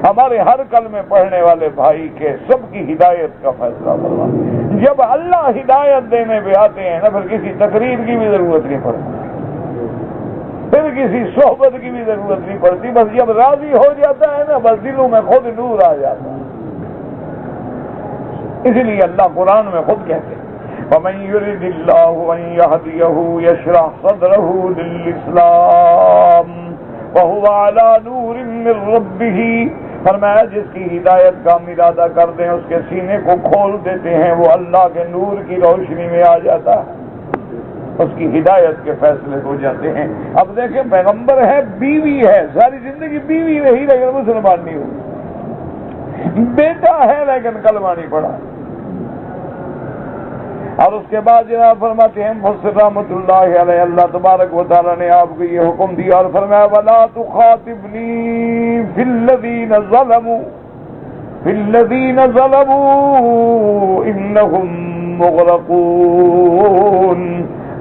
ہمارے ہر کلمے پڑھنے والے بھائی کے سب کی ہدایت کا فیصلہ فرما. جب اللہ ہدایت دینے پہ آتے ہیں نا، پھر کسی تقریر کی بھی ضرورت نہیں پڑتی، پھر کسی صحبت کی بھی ضرورت نہیں پڑتی. بس جب راضی ہو جاتا ہے نا، بس دلوں میں خود نور آ جاتا ہے. اسی لیے اللہ قرآن میں خود کہتے ہیں وَمَن يُرِدِ اللَّهُ أَن يَهْدِيَهُ يَشْرَحْ صَدْرَهُ لِلْإِسْلَامِ وَهُوَ عَلَى نُورٍ مِّن رَّبِّهِ، فرمایا جس کی ہدایت کا ہم ارادہ کرتے ہیں اس کے سینے کو کھول دیتے ہیں، وہ اللہ کے نور کی روشنی میں آ جاتا ہے، اس کی ہدایت کے فیصلے ہو جاتے ہیں. اب دیکھیں پیغمبر ہے، بیوی ہے، ساری زندگی بیوی رہی لیکن مسلمان نہیں ہوئی، بیٹا ہے لیکن کلمہ نہیں پڑھا. اور اس کے بعد جناب فرماتے ہیں مفسر رحمۃ اللہ علیہ، اللہ تبارک و تعالیٰ نے آپ کو یہ حکم دیا اور فرمایا وَلَا تُخَاطِبْنِي فِي الَّذِينَ ظَلَمُوا إِنَّهُمْ مُغْرَقُونَ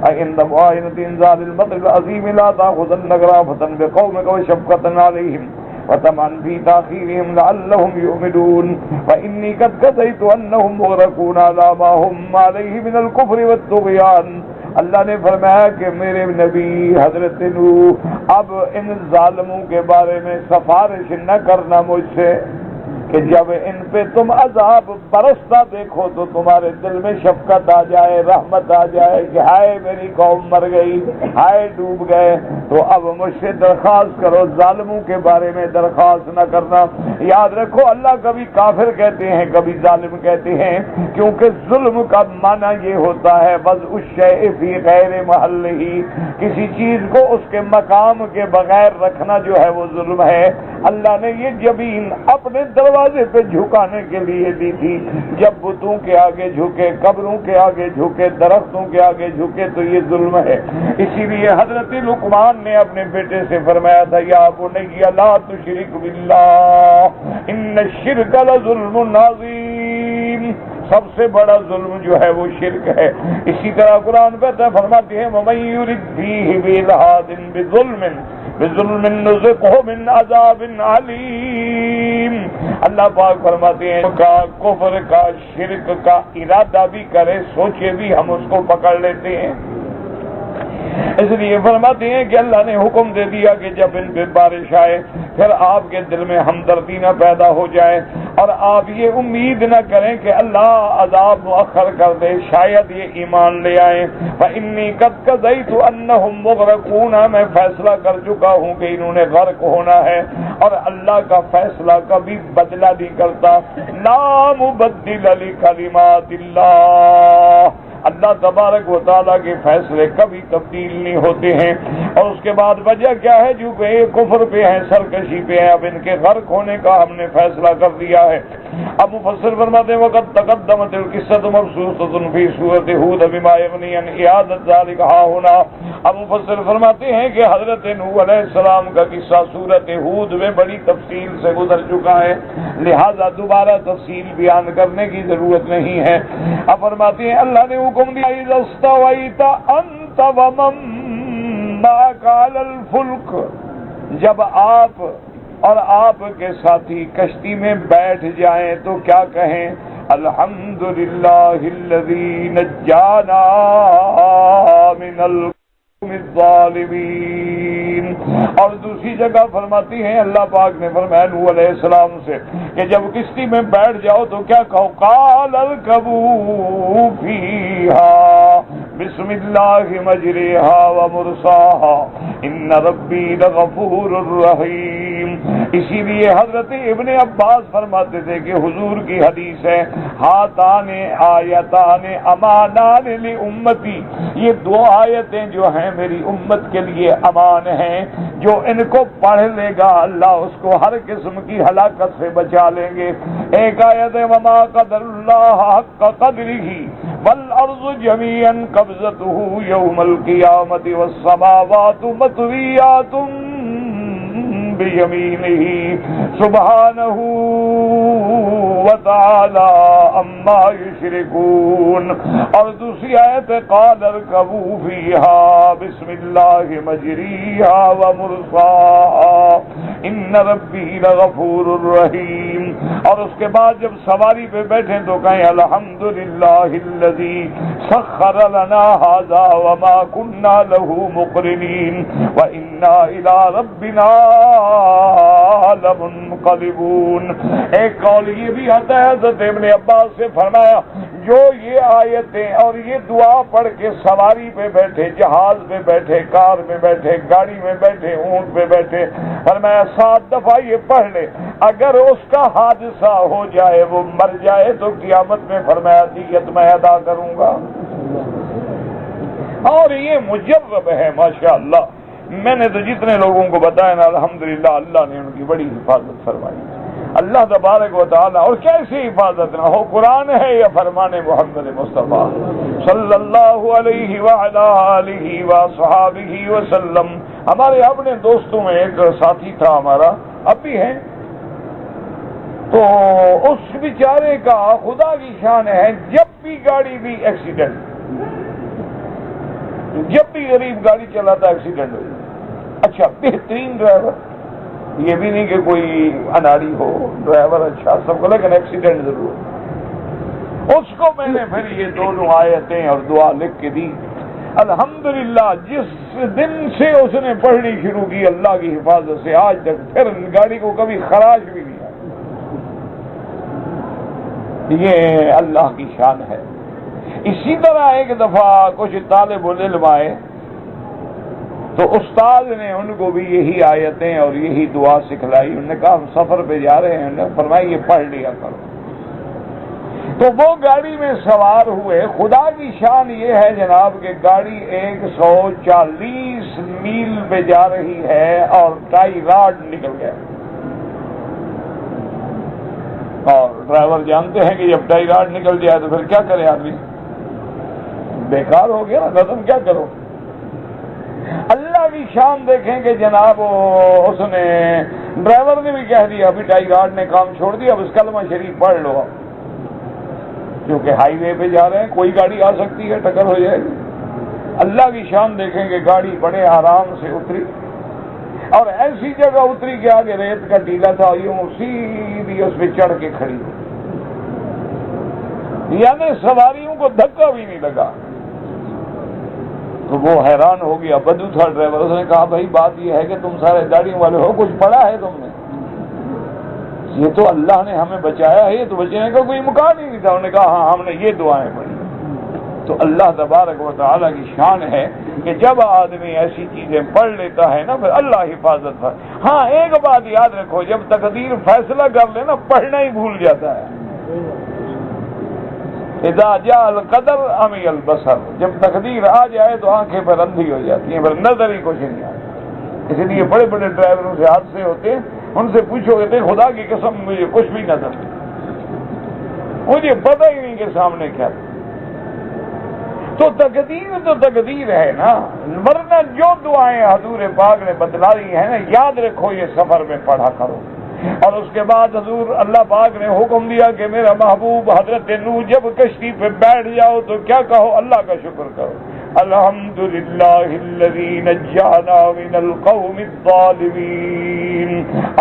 عند معاينة إنزال المطر العظيم لا تأخذنك رأفة بقومك وشفقة عليهم وطمعا في تأخيرهم لعلهم يؤمنون فإني قد قضيت أنهم مغرقون على ما هم عليه من الكفر والطغيان۔ اللہ نے فرمایا کہ میرے نبی حضرت نوح اب ان ظالموں کے بارے میں سفارش نہ کرنا مجھ سے کہ جب ان پہ تم عذاب برستا دیکھو تو تمہارے دل میں شفقت آ جائے، رحمت آ جائے کہ ہائے میری قوم مر گئی، ہائے ڈوب گئے، تو اب مجھ سے درخواست کرو، ظالموں کے بارے میں درخواست نہ کرنا۔ یاد رکھو اللہ کبھی کافر کہتے ہیں کبھی ظالم کہتے ہیں، کیونکہ ظلم کا معنی یہ ہوتا ہے وضع الشیء فی غیر محلہ، کسی چیز کو اس کے مقام کے بغیر رکھنا جو ہے وہ ظلم ہے۔ اللہ نے یہ زمین اپنے دروازے پہ جھکانے کے لیے دی تھی، جب بتوں کے آگے جھکے، قبروں کے آگے جھکے، درختوں کے آگے جھکے تو یہ ظلم ہے۔ اسی لیے حضرت لقمان نے اپنے بیٹے سے فرمایا تھا یا بنی لا تشرک باللہ ان الشرک لظلم عظیم، سب سے بڑا ظلم جو ہے وہ شرک ہے۔ اسی طرح قرآن کہتا ہے فرماتے ہیں وَمَن يُرِدْ فِيهِ بِإِلْحَادٍ بِظُلْمٍ نُذِقْهُ مِنْ عَذَابٍ عَلِيمٍ۔ اللہ پاک فرماتے ہیں کا کفر کا شرک کا ارادہ بھی کرے، سوچے بھی ہم اس کو پکڑ لیتے ہیں۔ اس لیے فرماتے ہیں کہ اللہ نے حکم دے دیا کہ جب ان پہ بارش آئے پھر آپ کے دل میں ہمدردی نہ پیدا ہو جائے اور آپ یہ امید نہ کریں کہ اللہ عذاب مؤخر کر دے، شاید یہ ایمان لے آئیں۔ فَإِنِّي قَدْ قَضَيْتُ أَنَّهُمْ مُغْرَقُونَ، میں فیصلہ کر چکا ہوں کہ انہوں نے غرق ہونا ہے، اور اللہ کا فیصلہ کبھی بدلہ نہیں کرتا۔ لَا مُبَدِّلَ لِكَلِمَاتِ اللَّهِ، اللہ تبارک و تعالیٰ کے فیصلے کبھی تبدیل نہیں ہوتے ہیں۔ اور اس کے بعد وجہ کیا ہے؟ جو کہ کفر پہ ہیں، سرکشی پہ ہیں، اب ان کے غرق ہونے کا ہم نے فیصلہ کر دیا ہے۔ اب مفسر فرماتے ہیں وقت تقدمت القصۃ مبسوطۃ فی سورۃ ہود بما یغنی عن اعادۃ ذلک ہا ہونا۔ اب مفسر فرماتے ہیں کہ حضرت نوح علیہ السلام کا قصہ سورۃ ہود میں بڑی تفصیل سے گزر چکا ہے، لہذا دوبارہ تفصیل بیان کرنے کی ضرورت نہیں ہے۔ اب فرماتے ہیں اللہ نے حکم دیا اذا استویت انت ومن معک علی الفلک، جب آپ اور آپ کے ساتھی کشتی میں بیٹھ جائیں تو کیا کہیں؟ الحمدللہ الذی نجانا من القوم الظالمین۔ اور دوسری جگہ فرماتی ہیں اللہ پاک نے فرمایا نوح علیہ السلام سے کہ جب کشتی میں بیٹھ جاؤ تو کیا کہو؟ قال اركبوا فیہا بسم اللہ مجریہا ومرساہا ان ربی لغفور الرحیم۔ اسی لیے حضرت ابن عباس فرماتے تھے کہ حضور کی حدیث ہے ہاتان آیتان امانان لامتی، یہ دو آیتیں جو ہیں میری امت کے لیے امان ہیں، جو ان کو پڑھ لے گا اللہ اس کو ہر قسم کی ہلاکت سے بچا لیں گے۔ ایک آیت ہے وما قدر اللہ حق قدرہ والارض جميعا قبضته يوم القيامة والسماوات مطويات بيمينه سبحانه وتعالى عما يشركون۔ اور دوسری آیت قال اركبوا فيها بسم الله مجريها ومرساها ان ربي لغفور رحيم۔ اور اس کے بعد جب سواری پہ بیٹھیں تو کہیں الحمدللہ الذی سخر لنا هذا وما كنا له مقرنين وانا الى ربنا لمنقلبون۔ ایک قول یہ بھی آتا ہے حضرت ابن عباس سے فرمایا جو یہ آیتیں اور یہ دعا پڑھ کے سواری پہ بیٹھے، جہاز پہ بیٹھے، کار میں بیٹھے، گاڑی میں بیٹھے، اونٹ پہ بیٹھے، فرمایا 7 دفعہ یہ پڑھ لے، اگر اس کا حادثہ ہو جائے وہ مر جائے تو قیامت میں فرمایا دیت میں ادا کروں گا۔ اور یہ مجرب ہے ماشاءاللہ، میں نے تو جتنے لوگوں کو بتایا نا الحمدللہ اللہ نے ان کی بڑی حفاظت فرمائی۔ اللہ تبارک و تعالی، اور کیسی حفاظت نہ ہو، قرآن ہے یا فرمان محمد مصطفیٰ صلی اللہ علیہ وعلی آلہ وصحابہ وسلم۔ ہمارے اپنے دوستوں میں ایک ساتھی تھا ہمارا، اب بھی ہے، تو اس بیچارے کا خدا کی شان ہے، جب بھی گاڑی بھی ایکسیڈنٹ، جب بھی غریب گاڑی چلاتا ایکسیڈنٹ ہو جائے۔ اچھا، بہترین ڈرائیور، یہ بھی نہیں کہ کوئی اناڑی ہو ڈرائیور، اچھا سب کو، لیکن ایکسیڈنٹ ضرور۔ اس کو میں نے پھر یہ دونوں آیتیں اور دعا لکھ کے دی۔ الحمدللہ جس دن سے اس نے پڑھنی شروع کی اللہ کی حفاظت سے آج تک پھر گاڑی کو کبھی خراش بھی نہیں آئی۔ یہ اللہ کی شان ہے۔ اسی طرح ایک دفعہ کچھ طالب العلم آئے تو استاد نے ان کو بھی یہی آیتیں اور یہی دعا سکھلائی۔ انہوں نے کہا ہم سفر پہ جا رہے ہیں، فرمایا یہ پڑھ لیا کرو۔ تو وہ گاڑی میں سوار ہوئے۔ خدا کی شان یہ ہے جناب کہ گاڑی 140 میل پہ جا رہی ہے اور ٹائی راڈ نکل گیا، اور ڈرائیور جانتے ہیں کہ جب ٹائی راڈ نکل جائے تو پھر کیا کرے آدمی، بیکار ہو گیا نا، تم کیا کرو۔ اللہ کی شان دیکھیں کہ جناب اس نے، ڈرائیور نے بھی کہہ دیا ابھی ٹائی راڈ نے کام چھوڑ دیا، اب اس کلمہ شریف پڑھ لو، کیونکہ ہائی وے پہ جا رہے ہیں، کوئی گاڑی آ سکتی ہے، ٹکر ہو جائے گی۔ اللہ کی شان دیکھیں کہ گاڑی بڑے آرام سے اتری، اور ایسی جگہ اتری کہ آگے ریت کا ٹیلا تھا، یوں سیدھی اس پہ چڑھ کے کھڑی، یعنی سواریوں کو دھکا بھی نہیں لگا۔ تو وہ حیران ہو گیا، بدو تھا ڈرائیور، اس نے کہا بھائی بات یہ ہے کہ تم سارے گاڑیوں والے ہو، کچھ پڑھا ہے تم نے؟ یہ تو اللہ نے ہمیں بچایا ہے، یہ تو بچنے کا کوئی مکان ہی نہیں تھا۔ انہوں نے کہا ہاں ہم نے یہ دعائیں پڑھی۔ تو اللہ تبارک و تعالیٰ کی شان ہے کہ جب آدمی ایسی چیزیں پڑھ لیتا ہے نا پھر اللہ حفاظت ہے۔ ہاں ایک بات یاد رکھو، جب تقدیر فیصلہ کر لے نا پڑھنا ہی بھول جاتا ہے۔ اذا جاء القدر عمی البصر، جب تقدیر آ جائے تو آنکھیں پر اندھی ہو جاتی ہیں، پھر نظر ہی کچھ نہیں آتی۔ اس لیے بڑے بڑے ڈرائیوروں سے حادثے ہوتے ہیں، ان سے پوچھو گے خدا کی قسم مجھے کچھ بھی نظر نہیں، مجھے پتہ ہی نہیں کہ سامنے کیا تھا۔ تو تقدیر ہے نا، ورنہ جو دعائیں حضور پاک نے بتلائی ہیں نا، یاد رکھو یہ سفر میں پڑھا کرو۔ اور اس کے بعد حضور اللہ پاک نے حکم دیا کہ میرا محبوب حضرت نوح جب کشتی پہ بیٹھ جاؤ تو کیا کہو، اللہ کا شکر کرو، الحمدللہ الذی نجانا من القوم الظالمین۔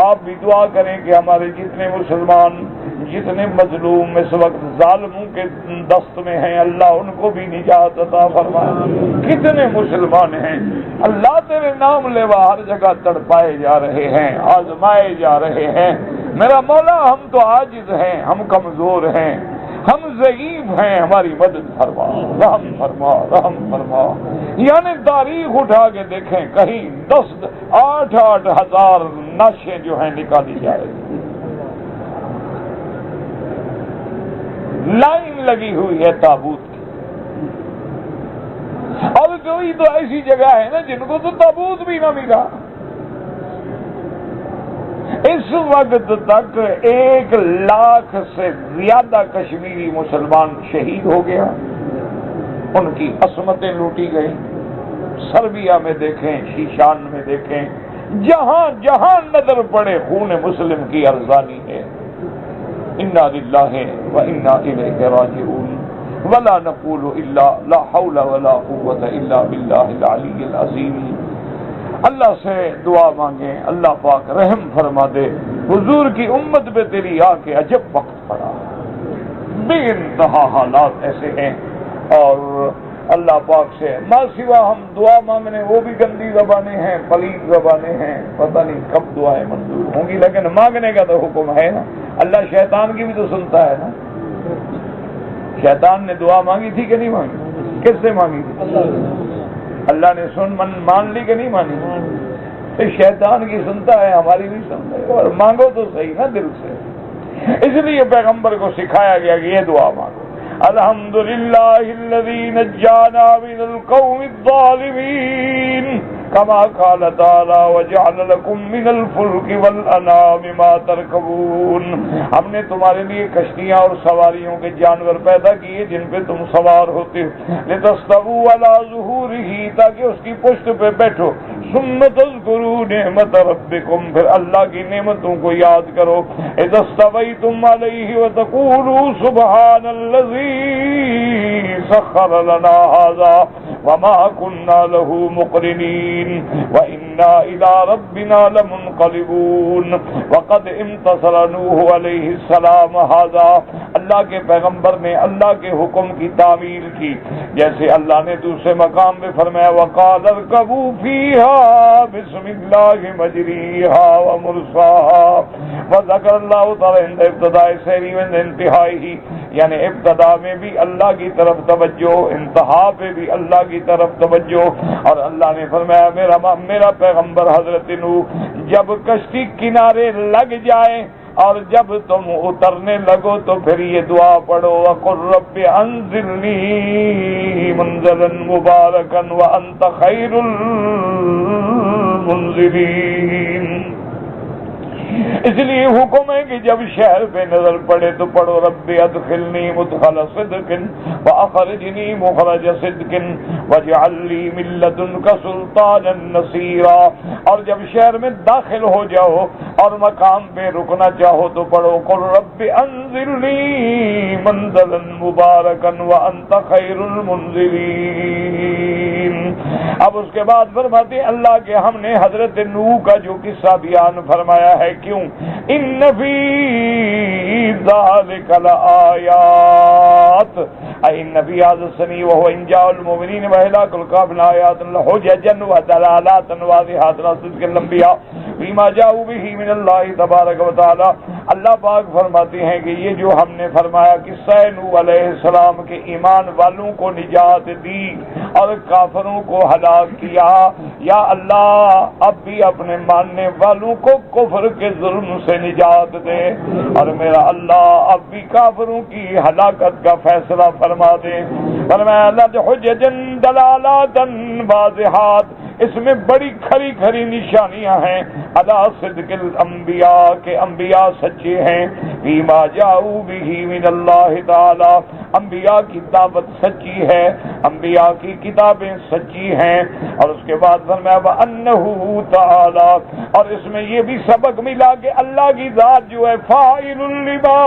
آپ بھی دعا کریں کہ ہمارے جتنے مسلمان، جتنے مظلوم اس وقت ظالموں کے دست میں ہیں، اللہ ان کو بھی نجات عطا فرمائے۔ کتنے مسلمان ہیں اللہ تیرے نام لیوا ہر جگہ تڑپائے جا رہے ہیں، آزمائے جا رہے ہیں۔ میرا مولا ہم تو عاجز ہیں، ہم کمزور ہیں، ہم ضعیف ہیں، ہماری مدد فرما، رحم فرما، رحم فرما۔ یعنی تاریخ اٹھا کے دیکھیں، کہیں 8 ہزار نعشیں جو ہیں نکالی جا رہی، لائن لگی ہوئی ہے تابوت کی، اور کوئی تو ایسی جگہ ہے نا جن کو تو تابوت بھی نہ ملا۔ اس وقت تک 1 لاکھ سے زیادہ کشمیری مسلمان شہید ہو گیا، ان کی عصمتیں لوٹی گئیں۔ سربیا میں دیکھیں، شیشان میں دیکھیں، جہاں جہاں نظر پڑے خون مسلم کی ارزانی ہے۔ انا للہ و انا الیہ راجعون ولا نقول الا لا حول ولا قوة الا باللہ العلی العظیم۔ اللہ سے دعا مانگیں، اللہ پاک رحم فرما دے۔ حضور کی امت پہ تیری آ کے عجب وقت پڑا، بے انتہا حالات ایسے ہیں، اور اللہ پاک سے ما سوا ہم دعا مانگنے وہ بھی گندی زبانیں ہیں، پلید زبانیں ہیں، پتہ نہیں کب دعائیں منظور ہوں گی، لیکن مانگنے کا تو حکم ہے نا۔ اللہ شیطان کی بھی تو سنتا ہے نا۔ شیطان نے دعا مانگی تھی کہ نہیں مانگی؟ کس سے مانگی تھی؟ اللہ نے مان لی کہ نہیں مانی؟ تو شیطان کی سنتا ہے، ہماری بھی سنتا ہے، اور مانگو تو صحیح نا دل سے۔ اس لیے پیغمبر کو سکھایا گیا کہ یہ دعا مانگو، الحمدللہ الذی نجانا من القوم الظالمین کما قال تعالی وجعل لکم من الفلک والانعام ما ترکبون، ہم نے تمہارے لیے کشتیاں اور سواریوں کے جانور پیدا کیے جن پہ تم سوار ہوتے ہو، لتستووا علی ظہورہ، تاکہ اس کی پشت پہ بیٹھو، ثم تذکروا نعمت ربکم، پھر اللہ کی نعمتوں کو یاد کرو، اذا استویتم علیہ وتقولوا سبحان الذی سخر لنا ھذا وما كنا له مقرنين وإنا إلى ربنا لمنقلبون وقد امتصل نوح علیہ السلام ھذا، اللہ کے پیغمبر نے اللہ کے حکم کی تعمیل کی، جیسے اللہ نے دوسرے مقام پہ فرمایا وقال اركبوا فيها بسم الله مجريها ومرساها، وذكر اللہ تعالی عند ابتداء سیری و انتہائی، یعنی ابتدا میں بھی اللہ کی طرف توجہ، انتہا پہ بھی اللہ کی طرف توجہ، اور اللہ نے فرمایا میرا پیغمبر حضرت نوح جب کشتی کنارے لگ جائے اور جب تم اترنے لگو تو پھر یہ دعا پڑھو وَقُلْ رَبِّ أَنزِلْنِي مُنزَلًا مُبَارَكًا وَأَنْتَ خَيْرُ الْمُنزِلِينَ۔ اس لیے حکم ہے کہ جب شہر پہ نظر پڑے تو پڑھو رب ادخلنی مدخل صدق واخرجنی مخرج صدق واجعل لی من لدنک سلطانا نصیرا، اور جب شہر میں داخل ہو جاؤ اور مقام پہ رکنا چاہو تو پڑھو قل رب انزلنی منزلا مبارکا وانت خیر المنزلین۔ اب اس کے بعد فرماتے ہیں اللہ کے ہم نے حضرت نوح کا جو قصہ بیان فرمایا ہے، کیوں؟ ان فی ذلک لآیات، ان فی ھذا السنی وهو انجاء المؤمنین وہلاک الکافرین آیات حججا ودلالات واضحات علی صدق الانبیاء فیما جاءوا به من اللہ تبارک و تعالی۔ اللہ پاک فرماتے ہیں کہ یہ جو ہم نے فرمایا قصہ نوح علیہ السلام کے ایمان والوں کو نجات دی اور کافروں کو ہلاک کیا، یا اللہ اب بھی اپنے ماننے والوں کو کفر کے ظلم سے نجات دے، اور میرا اللہ اب بھی کافروں کی ہلاکت کا فیصلہ فرما دے۔ فرمایا حججا دلالات واضحات، اس میں بڑی کھری کھری نشانیاں ہیں علی صدق الانبیاء کے انبیاء سچے ہیں، فیما جاؤ بہ من اللہ تعالی، انبیاء کی دعوت سچی ہے، انبیاء کی کتابیں سچی ہیں، اور اس کے بعد فرمایا وانہ تعالی، اور اس میں یہ بھی سبق ملا کہ اللہ کی ذات جو ہے فاعل لما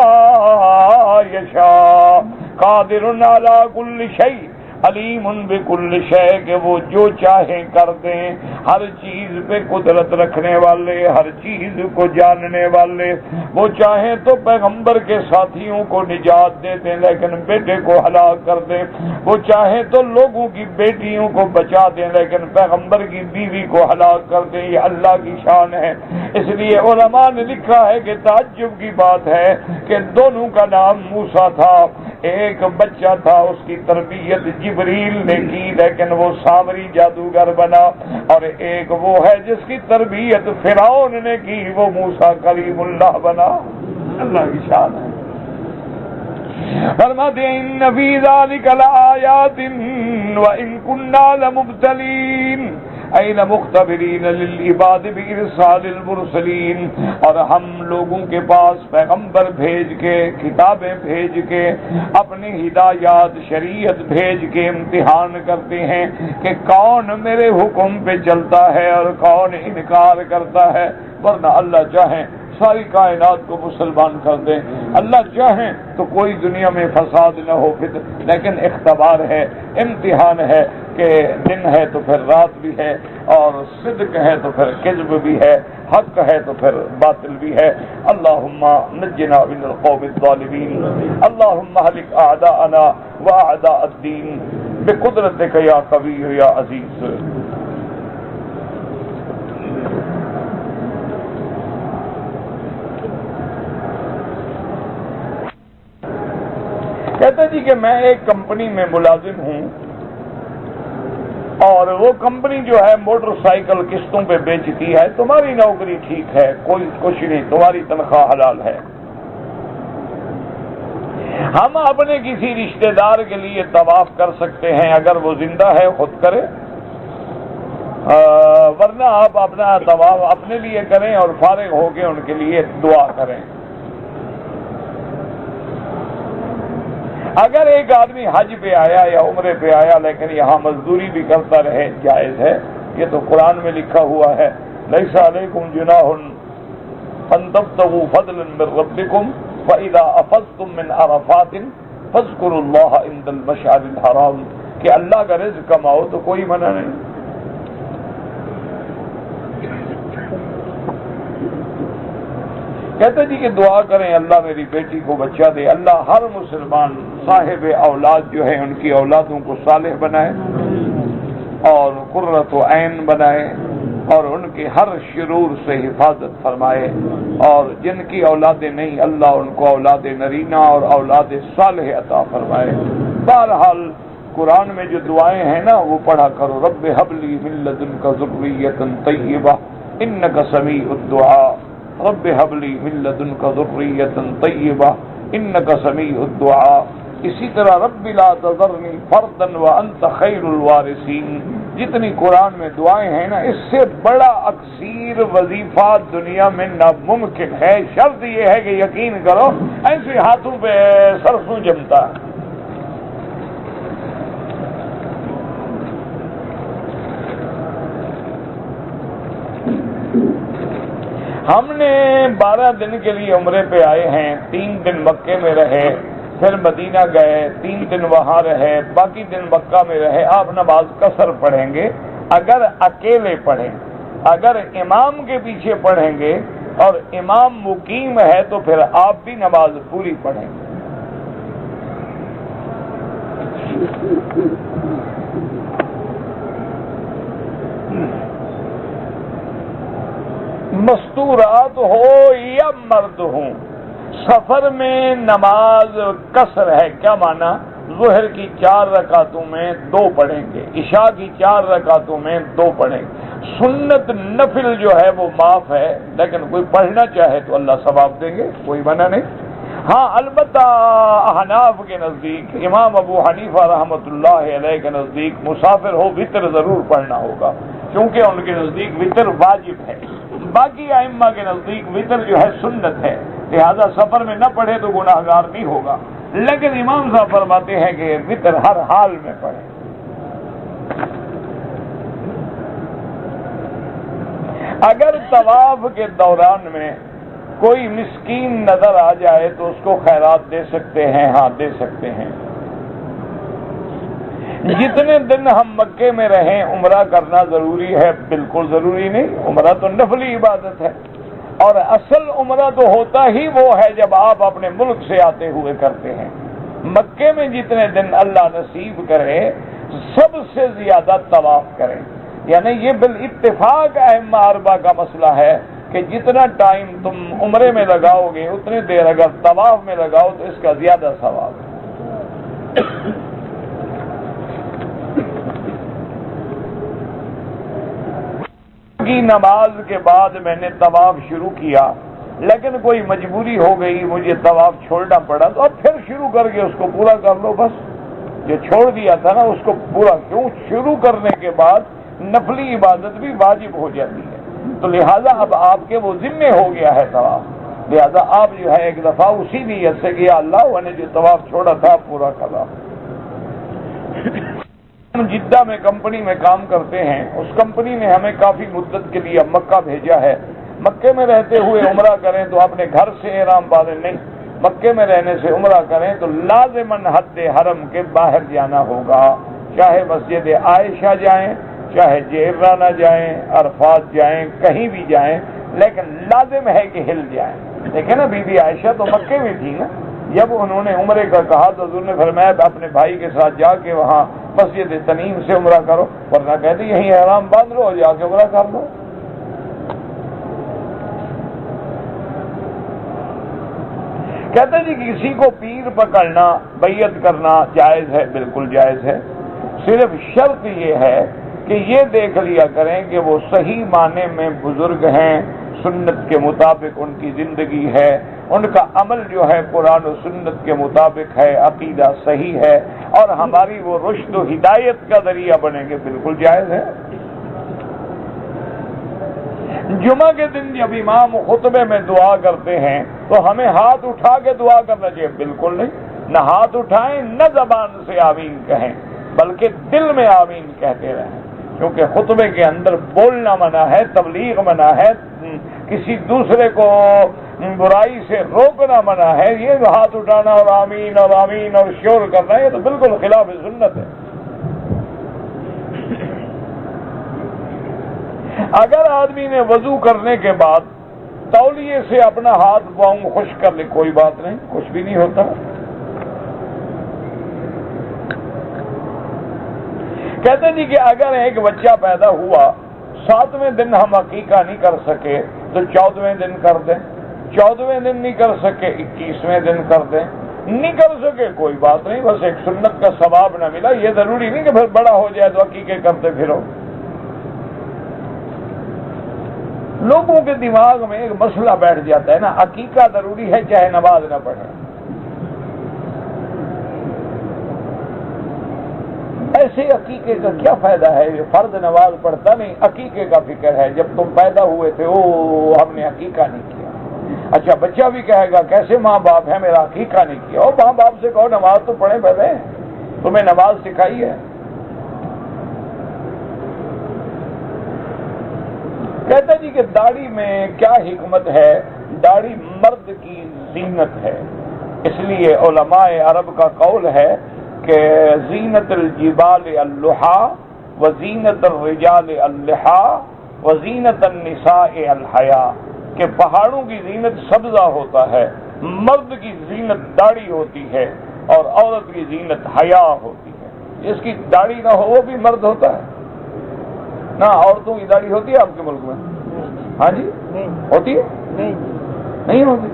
یشاء قادر علی کل شیء علیم بکل شیء، کہ وہ جو چاہیں کر دیں، ہر چیز پہ قدرت رکھنے والے، ہر چیز کو جاننے والے، وہ چاہیں تو پیغمبر کے ساتھیوں کو نجات دے دیں لیکن بیٹے کو ہلاک کر دیں، وہ چاہیں تو لوگوں کی بیٹیوں کو بچا دیں لیکن پیغمبر کی بیوی کو ہلاک کر دیں، یہ اللہ کی شان ہے۔ اس لیے علماء نے لکھا ہے کہ تعجب کی بات ہے کہ دونوں کا نام موسیٰ تھا، ایک بچہ تھا اس کی تربیت جبریل نے کی لیکن وہ سامری جادوگر بنا، اور ایک وہ ہے جس کی تربیت فرعون نے کی، وہ موسیٰ کلیم اللہ بنا۔ اللہ کی شان ہے۔ فرماتے ہیں ان فی ذلک لآیات وان کنا لمبتلین اے لمختبرین للعباد بارسال المرسلین، اور ہم لوگوں کے پاس پیغمبر بھیج کے، کتابیں بھیج کے، اپنی ہدایات شریعت بھیج کے امتحان کرتے ہیں کہ کون میرے حکم پہ چلتا ہے اور کون انکار کرتا ہے، ورنہ اللہ چاہیں ساری کائنات کو مسلمان کر دیں، اللہ چاہیں تو کوئی دنیا میں فساد نہ ہو، لیکن اختبار ہے، امتحان ہے کہ دن ہے تو پھر رات بھی ہے، اور صدق ہے تو پھر کذب بھی ہے، حق ہے تو پھر باطل بھی ہے۔ اللہم نجنا من القوم الظالمین، اللہم اہلک اعداءنا واعداء الدین بقدرتک یا قوی یا عزیز۔ کہتا جی کہ میں ایک کمپنی میں ملازم ہوں، اور وہ کمپنی جو ہے موٹر سائیکل قسطوں پہ بیچتی ہے، تمہاری نوکری ٹھیک ہے، کوئی کچھ نہیں، تمہاری تنخواہ حلال ہے، ہم اپنے کسی رشتہ دار کے لیے طواف کر سکتے ہیں، اگر وہ زندہ ہے خود کرے، ورنہ آپ اپنا طواف اپنے لیے کریں اور فارغ ہو کے ان کے لیے دعا کریں۔ اگر ایک آدمی حج پہ آیا یا عمرے پہ آیا لیکن یہاں مزدوری بھی کرتا رہے، جائز ہے، یہ تو قرآن میں لکھا ہوا ہے، لیس علیکم جناح ان تبتغوا فضلا من ربکم فاذا افضتم من عرفات فاذکروا اللہ عند المشعر الحرام، کہ اللہ کا رزق کماؤ تو کوئی منع نہیں۔ کہتے جی کہ دعا کریں اللہ میری بیٹی کو بچہ دے، اللہ ہر مسلمان صاحب اولاد جو ہے ان کی اولادوں کو صالح بنائے اور قرۃ عین بنائے اور ان کے ہر شرور سے حفاظت فرمائے، اور جن کی اولادیں نہیں اللہ ان کو اولاد نرینہ اور اولاد صالح عطا فرمائے۔ بہرحال قرآن میں جو دعائیں ہیں نا وہ پڑھا کرو، رب ہب لی من لدنک ذریۃ طیبہ انک سمیع الدعاء، رب ہب لی من لدنک ذریۃ طیبہ انک سمیع الدعاء۔ اسی طرح رب لا تذرنی فردا وانت خیر الوارثین۔ جتنی قرآن میں دعائیں ہیں نا اس سے بڑا اکثیر وظیفہ دنیا میں ناممکن ہے، شرط یہ ہے کہ یقین کرو ایسے ہاتھوں پہ سرسوں جمتا ہے۔ ہم نے 12 دن کے لیے عمرے پہ آئے ہیں، 3 دن مکے میں رہے، پھر مدینہ گئے، 3 دن وہاں رہے، باقی دن مکہ میں رہے۔ آپ نماز قصر پڑھیں گے اگر اکیلے پڑھیں، اگر امام کے پیچھے پڑھیں گے اور امام مقیم ہے تو پھر آپ بھی نماز پوری پڑھیں گے۔ مستورات ہو یا مرد ہوں، سفر میں نماز قصر ہے۔ کیا معنی؟ ظہر کی 4 رکعتوں میں 2 پڑھیں گے، عشاء کی 4 رکعتوں میں 2 پڑھیں گے۔ سنت نفل جو ہے وہ معاف ہے، لیکن کوئی پڑھنا چاہے تو اللہ ثواب دیں گے، کوئی منع نہیں۔ ہاں البتہ احناف کے نزدیک، امام ابو حنیفہ رحمۃ اللہ علیہ کے نزدیک مسافر ہو وتر ضرور پڑھنا ہوگا، کیونکہ ان کے نزدیک وتر واجب ہے۔ باقی ائمہ کے نزدیک وتر جو ہے سنت ہے، لہذا سفر میں نہ پڑھے تو گناہ گار نہیں ہوگا، لیکن امام صاحب فرماتے ہیں کہ وتر ہر حال میں پڑھے۔ اگر طواف کے دوران میں کوئی مسکین نظر آ جائے تو اس کو خیرات دے سکتے ہیں، ہاں دے سکتے ہیں۔ جتنے دن ہم مکے میں رہیں عمرہ کرنا ضروری ہے؟ بالکل ضروری نہیں، عمرہ تو نفلی عبادت ہے، اور اصل عمرہ تو ہوتا ہی وہ ہے جب آپ اپنے ملک سے آتے ہوئے کرتے ہیں۔ مکے میں جتنے دن اللہ نصیب کرے سب سے زیادہ طواف کریں، یعنی یہ بالاتفاق ائمہ اربعہ کا مسئلہ ہے کہ جتنا ٹائم تم عمرے میں لگاؤ گے اتنی دیر اگر طواف میں لگاؤ تو اس کا زیادہ ثواب ہے۔ کی نماز کے بعد میں نے طواف شروع کیا، لیکن کوئی مجبوری ہو گئی، مجھے طواف چھوڑنا پڑا، تو اب پھر شروع کر کے اس کو پورا کر لو، بس جو چھوڑ دیا تھا نا اس کو پورا، کیوں شروع کرنے کے بعد نفلی عبادت بھی واجب ہو جاتی ہے، تو لہذا اب آپ کے وہ ذمہ ہو گیا ہے طواف، لہذا آپ جو ہے ایک دفعہ اسی نیت سے کہ اللہ نے جو طواف چھوڑا تھا پورا کرا۔ ہم جدہ میں کمپنی میں کام کرتے ہیں، اس کمپنی نے ہمیں کافی مدت کے لیے مکہ بھیجا ہے۔ مکے میں رہتے ہوئے عمرہ کریں تو اپنے گھر سے احرام باندھیں نہیں، مکے میں رہنے سے عمرہ کریں تو لازماً حد حرم کے باہر جانا ہوگا، چاہے مسجد عائشہ جائیں، چاہے جیرانہ جائیں، عرفات جائیں، کہیں بھی جائیں، لیکن لازم ہے کہ ہل جائیں۔ دیکھیں نا بی بی عائشہ تو مکے میں تھی نا، جب انہوں نے عمرے کا کہا تو حضور نے فرمایا اپنے بھائی کے ساتھ جا کے وہاں مسجد تنیم سے عمرہ کرو، ورنہ کہتے یہیں احرام باندھ لو اور جا کے عمرہ کر لو۔ کہتے جی کسی کو پیر پکڑنا، بیعت کرنا جائز ہے، بالکل جائز ہے، صرف شرط یہ ہے کہ یہ دیکھ لیا کریں کہ وہ صحیح معنی میں بزرگ ہیں، سنت کے مطابق ان کی زندگی ہے، ان کا عمل جو ہے قرآن و سنت کے مطابق ہے، عقیدہ صحیح ہے اور ہماری وہ رشد و ہدایت کا ذریعہ بنیں گے، بالکل جائز ہے۔ جمعہ کے دن جب امام خطبے میں دعا کرتے ہیں تو ہمیں ہاتھ اٹھا کے دعا کرنا چاہیے؟ بالکل نہیں، نہ ہاتھ اٹھائیں نہ زبان سے آمین کہیں، بلکہ دل میں آمین کہتے رہیں، کیونکہ خطبے کے اندر بولنا منع ہے، تبلیغ منع ہے، کسی دوسرے کو برائی سے روکنا منع ہے۔ یہ ہاتھ اٹھانا اور آمین اور شور کرنا، یہ تو بالکل خلاف سنت ہے۔ اگر آدمی نے وضو کرنے کے بعد تولیے سے اپنا ہاتھ پاؤں خشک کر لے، کوئی بات نہیں، کچھ بھی نہیں ہوتا۔ کہتے جی کہ اگر ایک بچہ پیدا ہوا، 7ویں دن ہم عقیقہ نہیں کر سکے تو 14ویں دن کر دیں، 14ویں دن نہیں کر سکے 21ویں دن کر دیں، نہیں کر سکے کوئی بات نہیں، بس ایک سنت کا ثواب نہ ملا، یہ ضروری نہیں کہ پھر بڑا ہو جائے تو عقیقے کرتے پھرو۔ لوگوں کے دماغ میں ایک مسئلہ بیٹھ جاتا ہے نا، عقیقہ ضروری ہے چاہے نماز نہ پڑھے۔ ایسے عقیقے کا کیا فائدہ ہے؟ فرض نماز پڑھتا نہیں، عقیقے کا فکر ہے، جب تم پیدا ہوئے تھے ہم نے عقیقہ نہیں کیا۔ اچھا بچہ بھی کہے گا کیسے ماں باپ ہے میرا عقیقہ نہیں کیا؟ ماں باپ سے کہو نماز تو پڑھے پہلے، تمہیں نماز سکھائی ہے۔ کہتا جی کہ داڑھی میں کیا حکمت ہے؟ داڑھی مرد کی زینت ہے، اس لیے علماء عرب کا قول ہے کہ زینت الجبال اللحا وزینت الرجال اللحا وزینت النساء الحیا، کہ پہاڑوں کی زینت سبزہ ہوتا ہے، مرد کی زینت داڑھی ہوتی ہے اور عورت کی زینت حیا ہوتی ہے۔ جس کی داڑھی نہ ہو وہ بھی مرد ہوتا ہے نا؟ عورتوں کی داڑھی ہوتی ہے آپ کے ملک میں؟ ہاں جی ہوتی ہے؟ نہیں ہوتی؟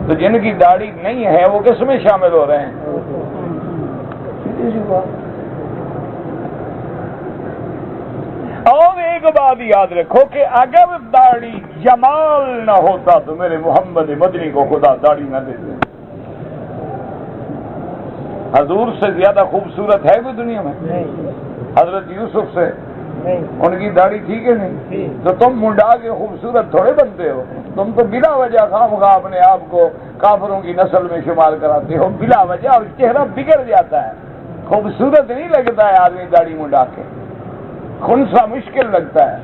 تو جن کی داڑھی نہیں ہے وہ کس میں شامل ہو رہے ہیں؟ اور ایک بات یاد رکھو کہ اگر داڑھی جمال نہ ہوتا تو میرے محمد مدنی کو خدا داڑھی نہ دیتے۔ حضور سے زیادہ خوبصورت ہے کوئی دنیا میں؟ حضرت یوسف سے ان کی داڑھی ٹھیک ہے نہیں؟ تو تم منڈا کے خوبصورت تھوڑے بنتے ہو، تم تو بلا وجہ خام خواہ اپنے آپ کو کافروں کی نسل میں شمار کراتے ہو بلا وجہ، اور چہرہ بگڑ جاتا ہے، خوبصورت نہیں لگتا ہے آدمی داڑھی منڈا کے، خنسا مشکل لگتا ہے۔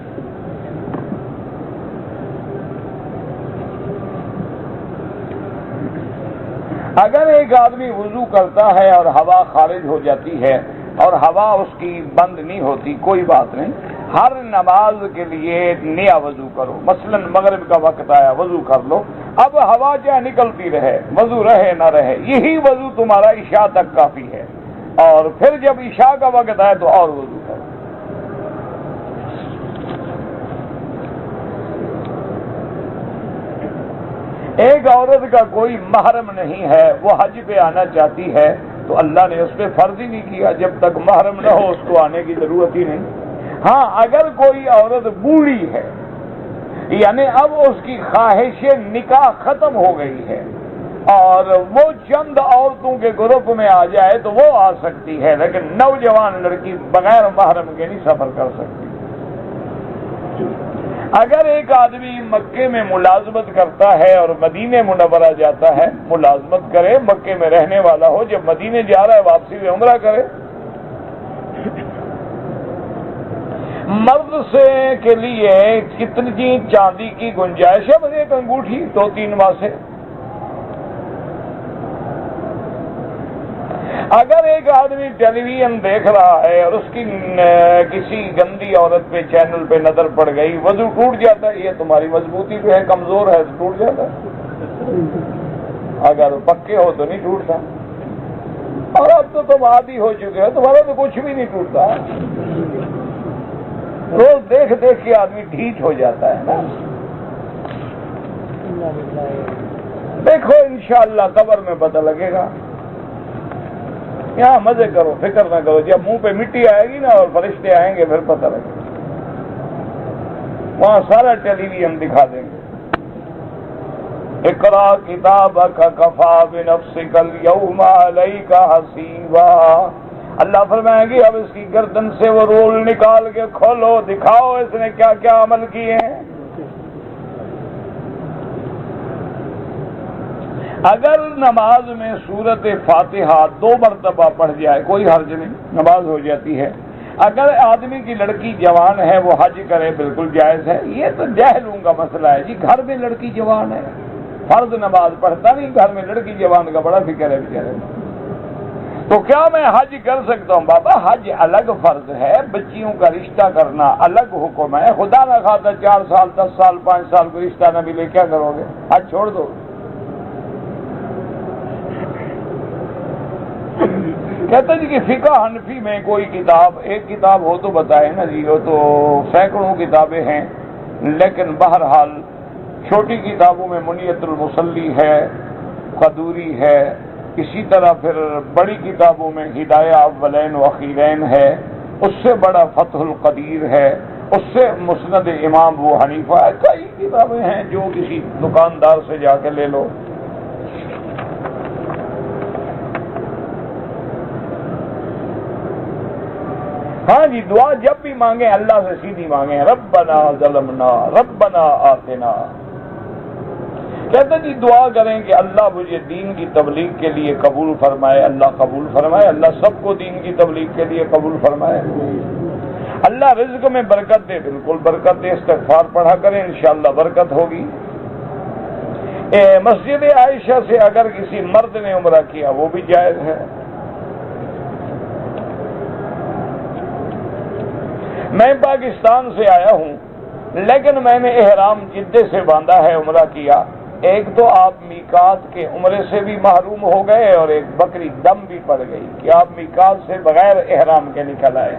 اگر ایک آدمی وضو کرتا ہے اور ہوا خارج ہو جاتی ہے اور ہوا اس کی بند نہیں ہوتی، کوئی بات نہیں، ہر نماز کے لیے نیا وضو کرو۔ مثلا مغرب کا وقت آیا وضو کر لو، اب ہوا چاہے نکلتی رہے وضو رہے نہ رہے، یہی وضو تمہارا عشاء تک کافی ہے، اور پھر جب عشاء کا وقت آئے تو اور وضو کرو۔ ایک عورت کا کوئی محرم نہیں ہے، وہ حج پہ آنا چاہتی ہے تو اللہ نے اس پہ فرض ہی نہیں کیا، جب تک محرم نہ ہو اس کو آنے کی ضرورت ہی نہیں۔ ہاں اگر کوئی عورت بوڑھی ہے، یعنی اب اس کی خواہش نکاح ختم ہو گئی ہے اور وہ چند عورتوں کے گروپ میں آ جائے تو وہ آ سکتی ہے، لیکن نوجوان لڑکی بغیر محرم کے نہیں سفر کر سکتی۔ اگر ایک آدمی مکے میں ملازمت کرتا ہے اور مدینے منورہ جاتا ہے، ملازمت کرے، مکے میں رہنے والا ہو، جب مدینے جا رہا ہے واپسی میں عمرہ کرے۔ مرد سے کے لیے کتنی چاندی کی گنجائش ہے؟ بس ایک انگوٹھی 2-3 ماسے۔ اگر ایک آدمی ٹیلی ویژن دیکھ رہا ہے اور اس کی کسی گندی عورت پہ چینل پہ نظر پڑ گئی، وضو ٹوٹ جاتا ہے۔ یہ تمہاری مضبوطی پہ ہے، کمزور ہے تو ٹوٹ جاتا ہے، اگر پکے ہو تو نہیں ٹوٹتا۔ اور اب تو تم عادی ہو چکے ہو، تمہارا تو کچھ بھی نہیں ٹوٹتا، روز دیکھ دیکھ کے آدمی ڈھیٹ ہو جاتا ہے نا۔ دیکھو انشاءاللہ قبر میں پتہ لگے گا، یہاں مزے کرو، فکر نہ کرو، جب منہ پہ مٹی آئے گی نا اور فرشتے آئیں گے پھر پتہ لگے گا، وہاں سارا ٹیلی ویژن دکھا دیں گے۔ اقرا کتابک کفا بنفسک اليوم علیک حسیبا، اللہ فرمائیں گے اب اس کی گردن سے وہ رول نکال کے کھولو، دکھاؤ اس نے کیا کیا عمل کیے ہیں۔ اگر نماز میں سورت فاتحہ 2 مرتبہ پڑھ جائے کوئی حرج نہیں، نماز ہو جاتی ہے۔ اگر آدمی کی لڑکی جوان ہے وہ حج کرے، بالکل جائز ہے۔ یہ تو جاہلوں کا مسئلہ ہے جی، گھر میں لڑکی جوان ہے، فرض نماز پڑھتا نہیں، گھر میں لڑکی جوان کا بڑا فکر ہے بیچارے، تو کیا میں حج کر سکتا ہوں؟ بابا حج الگ فرض ہے، بچیوں کا رشتہ کرنا الگ حکم ہے۔ خدا نہ خواستہ 4 سال 10 سال 5 سال کو رشتہ نہ ملے، کیا کرو گے؟ حج چھوڑ دو۔ کہتے جی کہ فقہ حنفی میں کوئی کتاب، ایک کتاب ہو تو بتائے نا جی، وہ تو سینکڑوں کتابیں ہیں، لیکن بہرحال چھوٹی کتابوں میں منیت المصلی ہے، قدوری ہے، اسی طرح پھر بڑی کتابوں میں ہدایہ اولین و اخیرین ہے، اس سے بڑا فتح القدیر ہے، اس سے مسند امام ابو حنیفہ ہے، کئی کتابیں ہیں، جو کسی دکاندار سے جا کے لے لو۔ ہاں جی، دعا جب بھی مانگیں اللہ سے سیدھی مانگیں، ربنا ظلمنا ربنا آتنا۔ کہتے جی دعا کریں کہ اللہ مجھے دین کی تبلیغ کے لیے قبول فرمائے، اللہ قبول فرمائے، اللہ سب کو دین کی تبلیغ کے لیے قبول فرمائے، اللہ رزق میں برکت دے، بالکل برکت دے، استغفار پڑھا کریں، انشاءاللہ برکت ہوگی۔ مسجد عائشہ سے اگر کسی مرد نے عمرہ کیا وہ بھی جائز ہے۔ میں پاکستان سے آیا ہوں، لیکن میں نے احرام جدے سے باندھا ہے، عمرہ کیا۔ ایک تو آپ میقات کے عمرے سے بھی محروم ہو گئے، اور ایک بکری دم بھی پڑ گئی کہ آپ میقات سے بغیر احرام کے نکل آئے۔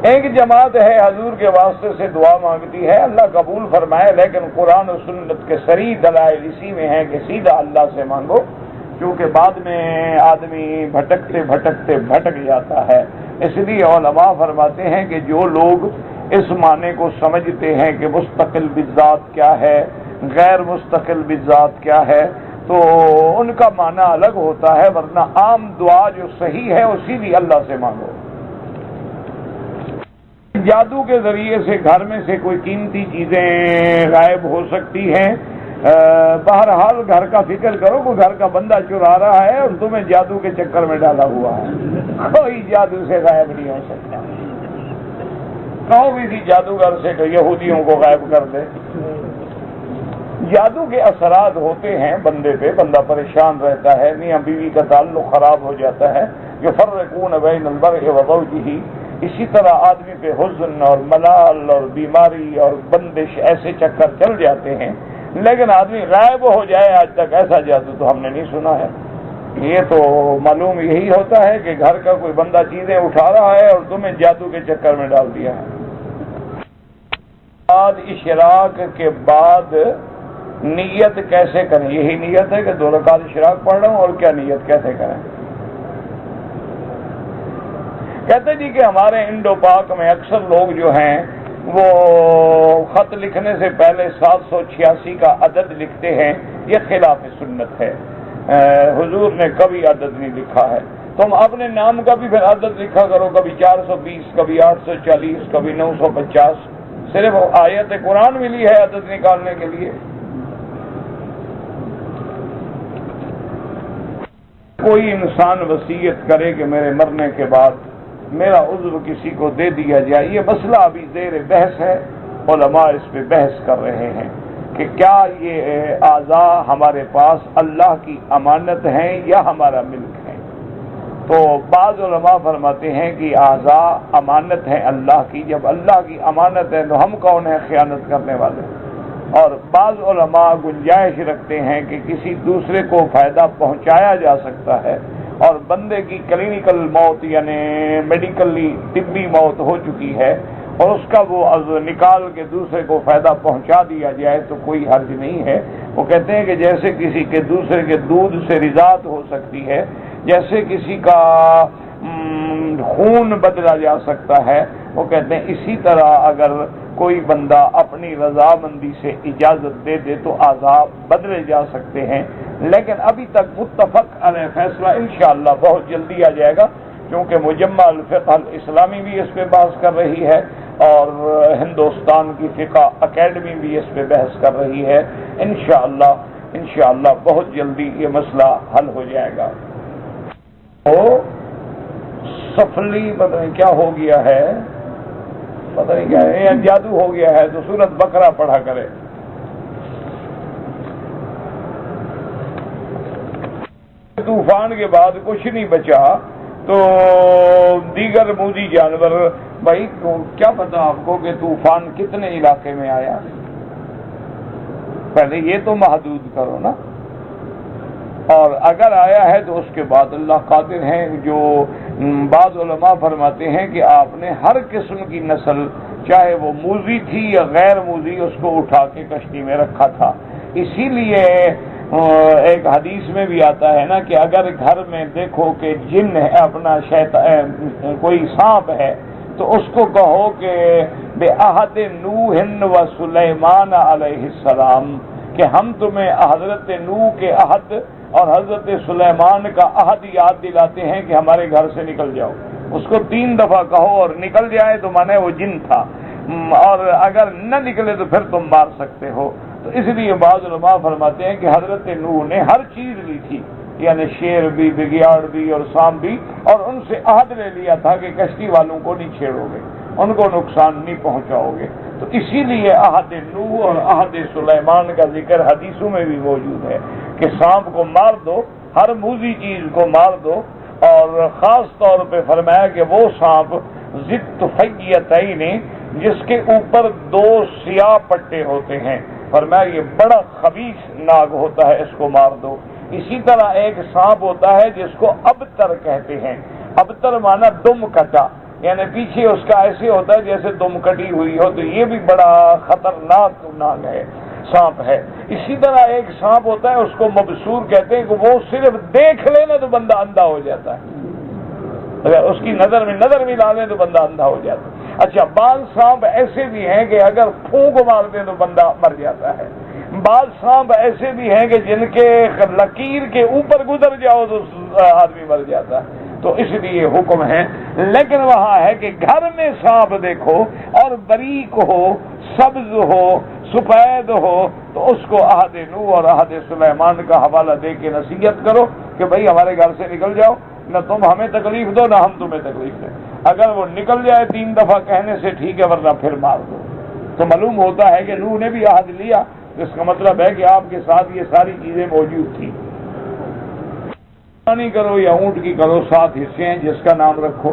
ایک جماعت ہے حضور کے واسطے سے دعا مانگتی ہے، اللہ قبول فرمائے، لیکن قرآن و سنت کے صریح دلائل اسی میں ہیں کہ سیدھا اللہ سے مانگو، کیونکہ بعد میں آدمی بھٹکتے بھٹکتے بھٹک جاتا ہے۔ اس لیے علماء فرماتے ہیں کہ جو لوگ اس معنی کو سمجھتے ہیں کہ مستقل بالذات کیا ہے، غیر مستقل بالذات کیا ہے، تو ان کا معنی الگ ہوتا ہے، ورنہ عام دعا جو صحیح ہے وہ سیدھی اللہ سے مانگو۔ جادو کے ذریعے سے گھر میں سے کوئی قیمتی چیزیں غائب ہو سکتی ہیں، بہرحال گھر کا فکر کرو، کوئی گھر کا بندہ چرا رہا ہے اور تمہیں جادو کے چکر میں ڈالا ہوا ہے، کوئی جادو سے غائب نہیں ہو سکتا۔ کہو بھی تھی جادوگر سے کہ یہودیوں کو غائب کر دے۔ جادو کے اثرات ہوتے ہیں بندے پہ، بندہ پریشان رہتا ہے، میاں بیوی کا تعلق خراب ہو جاتا ہے، یفرقون بین المرء وزوجہ، اسی طرح آدمی پہ حزن اور ملال اور بیماری اور بندش ایسے چکر چل جاتے ہیں، لیکن آدمی غائب ہو جائے آج تک ایسا جادو تو ہم نے نہیں سنا ہے۔ یہ تو معلوم یہی ہوتا ہے کہ گھر کا کوئی بندہ چیزیں اٹھا رہا ہے اور تمہیں جادو کے چکر میں ڈال دیا ہے۔ بعد اشراق کے بعد نیت کیسے کریں؟ یہی نیت ہے کہ 2 رکعت اشراق پڑھ رہا ہوں، اور کیا نیت کیسے کریں؟ کہتے جی کہ ہمارے انڈو پاک میں اکثر لوگ جو ہیں وہ خط لکھنے سے پہلے 786 کا عدد لکھتے ہیں، یہ خلاف سنت ہے، حضور نے کبھی عدد نہیں لکھا ہے۔ تم اپنے نام کا بھی پھر عدد لکھا کرو، کبھی 420، کبھی 840، کبھی 950، صرف آیت قرآن ملی ہے عدد نکالنے کے لیے۔ کوئی انسان وصیت کرے کہ میرے مرنے کے بعد میرا عضو کسی کو دے دیا جائے، یہ مسئلہ ابھی زیر بحث ہے، علماء اس پہ بحث کر رہے ہیں کہ کیا یہ اعضاء ہمارے پاس اللہ کی امانت ہیں یا ہمارا ملک ہے۔ تو بعض علماء فرماتے ہیں کہ اعضاء امانت ہیں اللہ کی، جب اللہ کی امانت ہے تو ہم کون ہیں خیانت کرنے والے۔ اور بعض علماء گنجائش رکھتے ہیں کہ کسی دوسرے کو فائدہ پہنچایا جا سکتا ہے، اور بندے کی کلینکل موت یعنی میڈیکلی طبی موت ہو چکی ہے، اور اس کا وہ عضو نکال کے دوسرے کو فائدہ پہنچا دیا جائے تو کوئی حرج نہیں ہے۔ وہ کہتے ہیں کہ جیسے کسی کے دوسرے کے دودھ سے رضاعت ہو سکتی ہے، جیسے کسی کا خون بدلا جا سکتا ہے، وہ کہتے ہیں اسی طرح اگر کوئی بندہ اپنی رضامندی سے اجازت دے دے تو اعضاء بدلے جا سکتے ہیں، لیکن ابھی تک متفق علیہ فیصلہ انشاءاللہ بہت جلدی آ جائے گا، کیونکہ مجمع الفقہ الاسلامی بھی اس پہ بحث کر رہی ہے، اور ہندوستان کی فقہ اکیڈمی بھی اس پہ بحث کر رہی ہے. انشاءاللہ بہت جلدی یہ مسئلہ حل ہو جائے گا. تو سفلی پتہ نہیں کیا ہو گیا ہے، پتہ نہیں کیا ہے، جادو ہو گیا ہے، تو سورۃ بقرہ پڑھا کرے. طوفان کے بعد کچھ نہیں بچا تو دیگر موذی جانور، بھائی کیا پتا آپ کو کہ طوفان کتنے علاقے میں آیا؟ پہلے یہ تو محدود کرو نا. اور اگر آیا ہے تو اس کے بعد اللہ قادر ہیں. جو بعض علماء فرماتے ہیں کہ آپ نے ہر قسم کی نسل، چاہے وہ موذی تھی یا غیر موذی، اس کو اٹھا کے کشتی میں رکھا تھا. اسی لیے ایک حدیث میں بھی آتا ہے نا کہ اگر گھر میں دیکھو کہ جن ہے، اپنا شیطان کوئی سانپ ہے، تو اس کو کہو کہ بے عہد نوح و سلیمان علیہ السلام، کہ ہم تمہیں حضرت نوح کے عہد اور حضرت سلیمان کا عہد یاد دلاتے ہیں کہ ہمارے گھر سے نکل جاؤ. اس کو 3 دفعہ کہو اور نکل جائے تو مانے وہ جن تھا، اور اگر نہ نکلے تو پھر تم مار سکتے ہو. تو اس لیے بعض علماء فرماتے ہیں کہ حضرت نوح نے ہر چیز لی تھی، یعنی شیر بھی، بگیاڑ بھی اور سانپ بھی، اور ان سے عہد لے لیا تھا کہ کشتی والوں کو نہیں چھیڑو گے، ان کو نقصان نہیں پہنچاؤ گے. تو اسی لیے عہد نوح اور عہد سلیمان کا ذکر حدیثوں میں بھی موجود ہے کہ سانپ کو مار دو، ہر موذی چیز کو مار دو. اور خاص طور پہ فرمایا کہ وہ سانپ ذی فیتین، جس کے اوپر 2 سیاہ پٹے ہوتے ہیں، فرمایا یہ بڑا خبیث ناگ ہوتا ہے، اس کو مار دو. اسی طرح ایک سانپ ہوتا ہے جس کو ابتر کہتے ہیں. ابتر مانا دم کٹا، یعنی پیچھے اس کا ایسے ہوتا ہے جیسے دم کٹی ہوئی ہو. تو یہ بھی بڑا خطرناک ناگ ہے، سانپ ہے. اسی طرح ایک سانپ ہوتا ہے، اس کو مبصور کہتے ہیں، کہ وہ صرف دیکھ لینا تو بندہ اندھا ہو جاتا ہے، اگر اس کی نظر میں لا لیں تو بندہ اندھا ہو جاتا ہے. اچھا، بعض سانپ ایسے بھی ہیں کہ اگر پھونک مار دیں تو بندہ مر جاتا ہے. بعض سانپ ایسے بھی ہیں کہ جن کے لکیر کے اوپر گزر جاؤ تو آدمی مر جاتا ہے. تو اس لیے حکم ہے. لیکن وہاں ہے کہ گھر میں سانپ دیکھو اور بریک ہو، سبز ہو، سفید ہو، تو اس کو عہد نوح اور عہد سلیمان کا حوالہ دے کے نصیحت کرو کہ بھائی ہمارے گھر سے نکل جاؤ، نہ تم ہمیں تکلیف دو نہ ہم تمہیں تکلیف دیں. اگر وہ نکل جائے 3 دفعہ کہنے سے ٹھیک ہے، ورنہ پھر مار دو. تو معلوم ہوتا ہے کہ نوح نے بھی عہد لیا. اس کا مطلب ہے کہ آپ کے ساتھ یہ ساری چیزیں موجود تھیں. پانی کرو یا اونٹ کی کرو، 7 حصے ہیں، جس کا نام رکھو.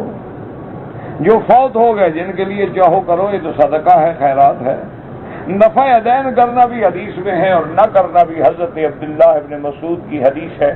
جو فوت ہو گئے جن کے لیے چاہو کرو، یہ تو صدقہ ہے، خیرات ہے. نفع دین کرنا بھی حدیث میں ہے اور نہ کرنا بھی. حضرت عبداللہ ابن مسعود کی حدیث ہے.